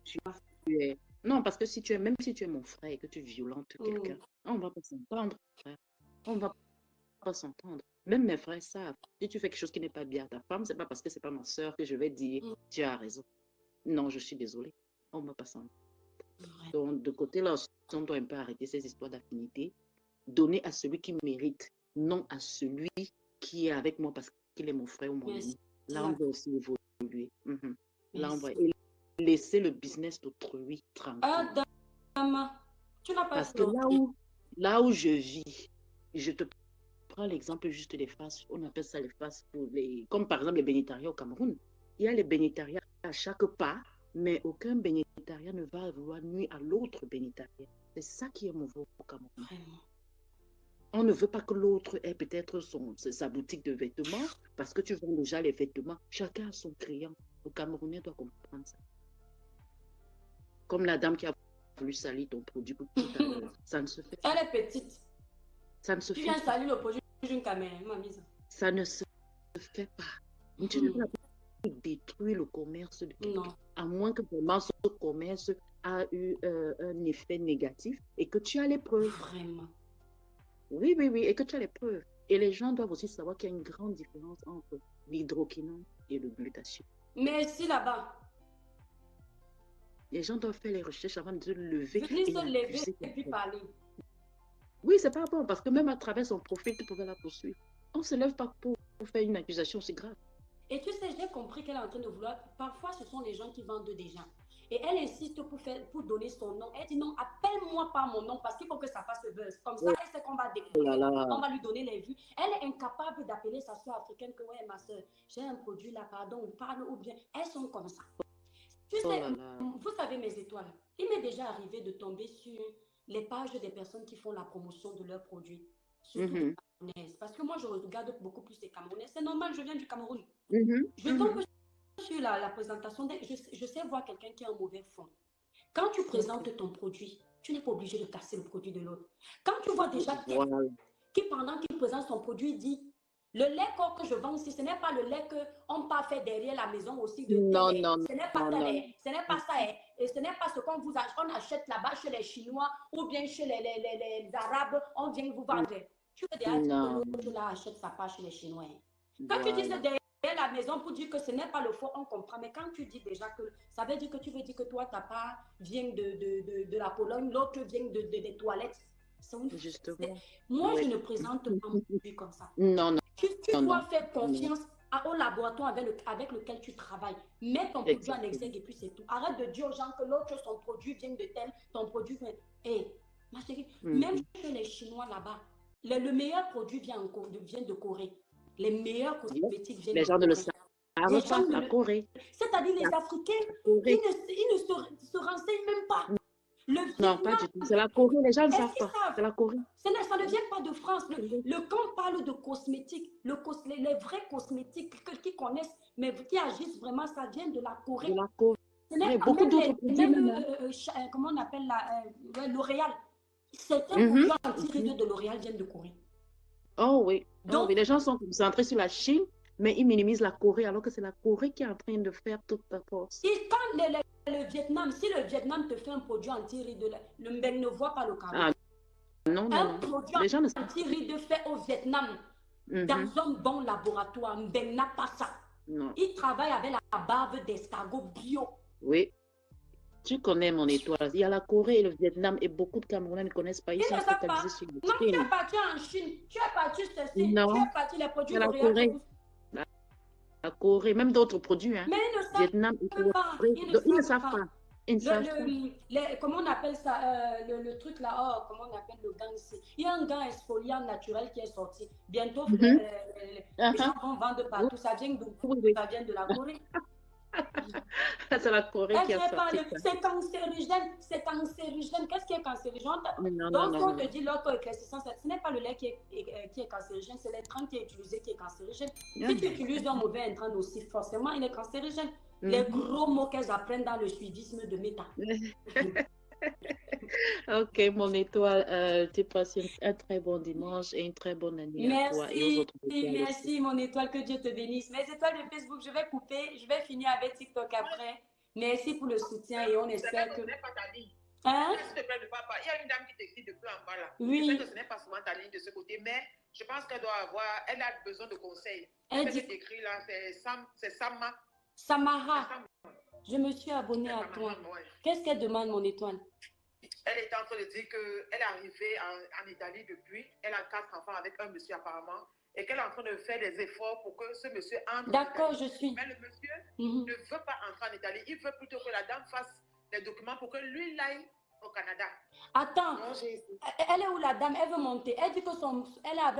même si tu es mon frère et que tu violentes quelqu'un, on ne va pas s'entendre, frère. On ne va pas s'entendre. Même mes frères savent. Si tu fais quelque chose qui n'est pas bien à ta femme, ce n'est pas parce que ce n'est pas ma soeur que je vais dire tu as raison. Non, je suis désolée. On ne va pas s'entendre. Donc, de côté là, on doit un peu arrêter ces histoires d'affinité. Donner à celui qui mérite, non à celui qui est avec moi parce qu'il est mon frère ou mon ami. Là, on doit aussi évoluer. Là, on va laisser le business d'autrui tranquille. Tu n'as pas parce que là où je vis, je te prends l'exemple juste des faces, on appelle ça les faces comme par exemple les bénétariats au Cameroun. Il y a les bénétariats à chaque pas, mais aucun bénétariat ne va vouloir nuire à l'autre bénétariat. C'est ça qui est mauvais au Cameroun. Vraiment. On ne veut pas que l'autre ait peut-être sa boutique de vêtements parce que tu vends déjà les vêtements. Chacun a son client. Le Camerounais doit comprendre ça. Comme la dame qui a voulu salir ton produit tout à l'heure. Ça ne se fait pas. Elle est petite. Ça ne se fait pas. Tu viens salir le produit d'une caméra, mamie. Ça ne se fait pas. Tu ne peux pas détruire le commerce de quelqu'un. À moins que vraiment ce commerce a eu un effet négatif et que tu as les preuves. Vraiment. Oui, et que tu as les preuves. Et les gens doivent aussi savoir qu'il y a une grande différence entre l'hydroquinone et le glutathione. Mais si là-bas. Les gens doivent faire les recherches avant de se lever. Et puis parler. Oui, c'est pas bon parce que même à travers son profil, tu pouvais la poursuivre. On ne se lève pas pour faire une accusation aussi grave. Et tu sais, j'ai compris qu'elle est en train de vouloir. Parfois, ce sont les gens qui vendent des gens. Et elle insiste pour donner son nom. Elle dit non, appelle-moi par mon nom parce qu'il faut que ça fasse le buzz. Comme ça, elle sait qu'on va découvrir. On va lui donner les vues. Elle est incapable d'appeler sa soeur africaine que ouais, ma soeur, j'ai un produit là, pardon, parle ou bien. Elles sont comme ça. Tu sais, vous savez mes étoiles. Il m'est déjà arrivé de tomber sur les pages des personnes qui font la promotion de leurs produits. Surtout les Camerounaises. Parce que moi, je regarde beaucoup plus les Camerounaises. C'est normal, je viens du Cameroun. Je tombe sur la présentation. Je sais voir quelqu'un qui a un mauvais fond. Quand tu présentes ton produit, tu n'es pas obligé de casser le produit de l'autre. Quand tu vois déjà qui, pendant qu'il présente son produit, dit le lait que je vends aussi, ce n'est pas le lait qu'on peut faire derrière la maison aussi. Non. Ce n'est pas ça. Ce n'est pas ça. Et ce n'est pas ce qu'on achète là-bas chez les Chinois ou bien chez les Arabes. On vient vous vendre. Tu veux dire que l'autre là achète sa part chez les Chinois. Quand tu dis derrière la maison pour dire que ce n'est pas le faux, on comprend. Mais quand tu dis déjà que ça veut dire que tu veux dire que toi, ta part vient de la Pologne, l'autre vient des toilettes. Justement. Moi, je ne présente pas mon produit comme ça. Non. Tu dois faire confiance au laboratoire avec lequel tu travailles. Mets ton produit en exergue et puis c'est tout. Arrête de dire aux gens que l'autre, son produit vient de tel, ton produit vient... Ma chérie, même chez les Chinois là-bas, le meilleur produit vient de Corée. Les meilleurs cosmétiques viennent de Corée. Les gens de la Corée. C'est-à-dire les Africains, ils ne se renseignent même pas. Le Non, pas du tout. C'est la Corée, les gens ne Est-ce savent qu'ils pas. savent? C'est la Corée. Ça ne vient pas de France. Quand on parle de cosmétiques, les vrais cosmétiques qui connaissent, mais qui agissent vraiment, ça vient de la Corée. De la Corée. Ce n'est pas Beaucoup même d'autres produits même. comment on appelle L'Oréal. Certains produits anti-rides de L'Oréal viennent de Corée. Oh oui. Donc, les gens sont concentrés sur la Chine, mais ils minimisent la Corée, alors que c'est la Corée qui est en train de faire toute la force. quand le Vietnam, si le Vietnam te fait un produit anti-rides, le Mbeng ne voit pas le Cameroun. Ah, non. Produit Les gens ne anti-rides fait au Vietnam, dans un bon laboratoire, Mbeng n'a pas ça. Non. Il travaille avec la bave d'escargot bio. Oui. Tu connais mon étoile. Il y a la Corée et le Vietnam et beaucoup de Camerounais ne connaissent pas. Ils sont focalisés sur le Non, tu Chine. es parti en Chine, tu es parti ceci, Non. tu es parti les produits La L'Oréal. Corée. La Corée, même d'autres produits. Hein. Mais ils ne savent Vietnam et Corée. pas. Ils ne savent pas. Ils ne savent pas. Comment on appelle ça, le truc là, comment on appelle le gant ici? Il y a un gant exfoliant naturel qui est sorti. Bientôt, les gens vont vendre partout. Ça vient d'où? Ça vient de la Corée. C'est la Corée qui a sorti ça. C'est cancérigène. Qu'est-ce qui est cancérigène? Donc, on te dit l'auto-éclaircissant, ce n'est pas le lait qui est cancérigène, c'est l'intrant qui est utilisé qui est cancérigène. Si tu utilises un mauvais intrant nocif, forcément, il est cancérigène. Les gros mots qu'elles apprennent dans le suivisme de méta. Ok, mon étoile, tu passes un très bon dimanche et une très bonne année à toi et aux autres. Merci, mon étoile, que Dieu te bénisse. Mes étoiles de Facebook, je vais couper, je vais finir avec TikTok après. Merci pour le soutien et on espère que... Hein? S'il te plaît, de papa, il y a une dame qui t'écrit depuis en bas là. Oui. Je sais que ce n'est pas souvent ta ligne de ce côté, mais je pense qu'elle doit avoir, elle a besoin de conseils. Elle dit... écrit là, c'est Sama. Samara. Je me suis abonnée à toi. Ouais. Qu'est-ce qu'elle demande, mon étoile? Elle est en train de dire qu'elle est arrivée en Italie depuis. Elle a 4 enfants avec un monsieur apparemment. Et qu'elle est en train de faire des efforts pour que ce monsieur entre. D'accord, je suis. Mais le monsieur ne veut pas entrer en Italie. Il veut plutôt que la dame fasse des documents pour que lui l'aille au Canada. Attends, non, elle est où la dame? Elle veut monter. Elle dit que elle a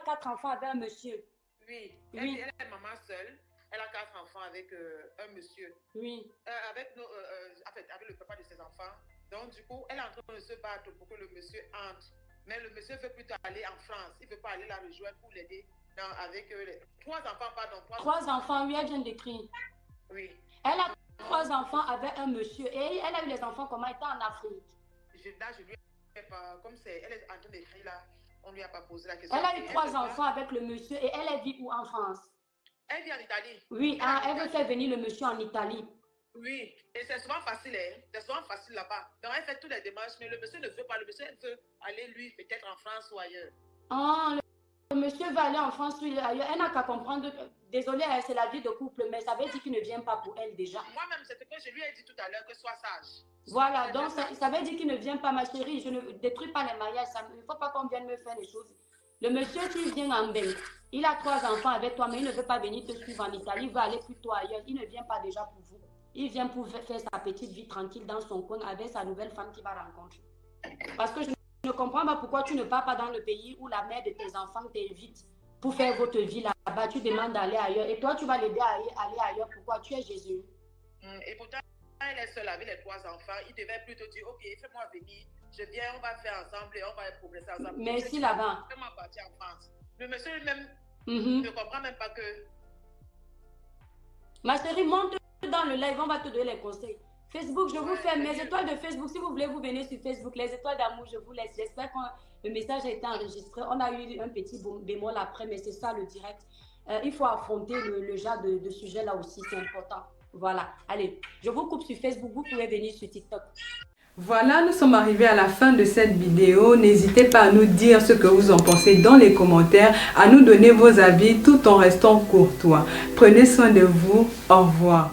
4 enfants avec un monsieur. Oui. Elle est maman seule. Elle a 4 enfants avec un monsieur. Oui. Avec le papa de ses enfants. Donc, du coup, elle est en train de se battre pour que le monsieur entre. Mais le monsieur veut plutôt aller en France. Il ne veut pas aller la rejoindre pour l'aider avec les 3 enfants, pardon. 3 enfants, oui, elle vient d'écrire. Oui. Elle a 3 enfants avec un monsieur. Et elle a eu les enfants comment? Elle était en Afrique. Là, je lui ai pas... Comme elle est en train d'écrire là, on ne lui a pas posé la question. Elle a eu 3 enfants avec le monsieur et elle vit où en France? Elle vit en Italie. Oui, elle veut faire venir le monsieur en Italie. Oui, et c'est souvent facile, hein? C'est souvent facile là-bas. Donc, elle fait toutes les démarches, mais le monsieur ne veut pas. Le monsieur veut aller, lui, peut-être en France ou ailleurs. Ah, le monsieur va aller en France ou ailleurs. Elle n'a qu'à comprendre. Désolée, c'est la vie de couple, mais ça veut dire qu'il ne vient pas pour elle déjà. Moi-même, c'est ce que je lui ai dit tout à l'heure, que sois sage. Voilà, donc ça veut dire qu'il ne vient pas, ma chérie. Je ne détruis pas les mariages. Il ne faut pas qu'on vienne me faire les choses. Le monsieur qui vient en Belgique, il a 3 enfants avec toi, mais il ne veut pas venir te suivre en Italie. Il veut aller plutôt ailleurs. Il ne vient pas déjà pour vous. Il vient pour faire sa petite vie tranquille dans son coin avec sa nouvelle femme qu'il va rencontrer. Parce que je ne comprends pas pourquoi tu ne pars pas dans le pays où la mère de tes enfants t'invite pour faire votre vie là-bas. Tu demandes d'aller ailleurs. Et toi, tu vas l'aider à aller ailleurs. Pourquoi? Tu es Jésus. Et pourtant, elle est seule avec les 3 enfants. Il devait plutôt dire, ok, fais-moi venir. Je viens, on va faire ensemble et on va progresser ensemble. Merci là-bas. Fais-moi partir en France. Le monsieur lui-même ne comprend même pas que... Ma chérie, monte dans le live, on va te donner les conseils. Facebook, je vous fais mes étoiles de Facebook. Si vous voulez, vous venez sur Facebook. Les étoiles d'amour, je vous laisse. J'espère que le message a été enregistré. On a eu un petit bémol après, mais c'est ça le direct. Il faut affronter le genre de sujet là aussi, c'est important. Voilà. Allez, je vous coupe sur Facebook. Vous pouvez venir sur TikTok. Voilà, nous sommes arrivés à la fin de cette vidéo. N'hésitez pas à nous dire ce que vous en pensez dans les commentaires, à nous donner vos avis tout en restant courtois. Prenez soin de vous. Au revoir.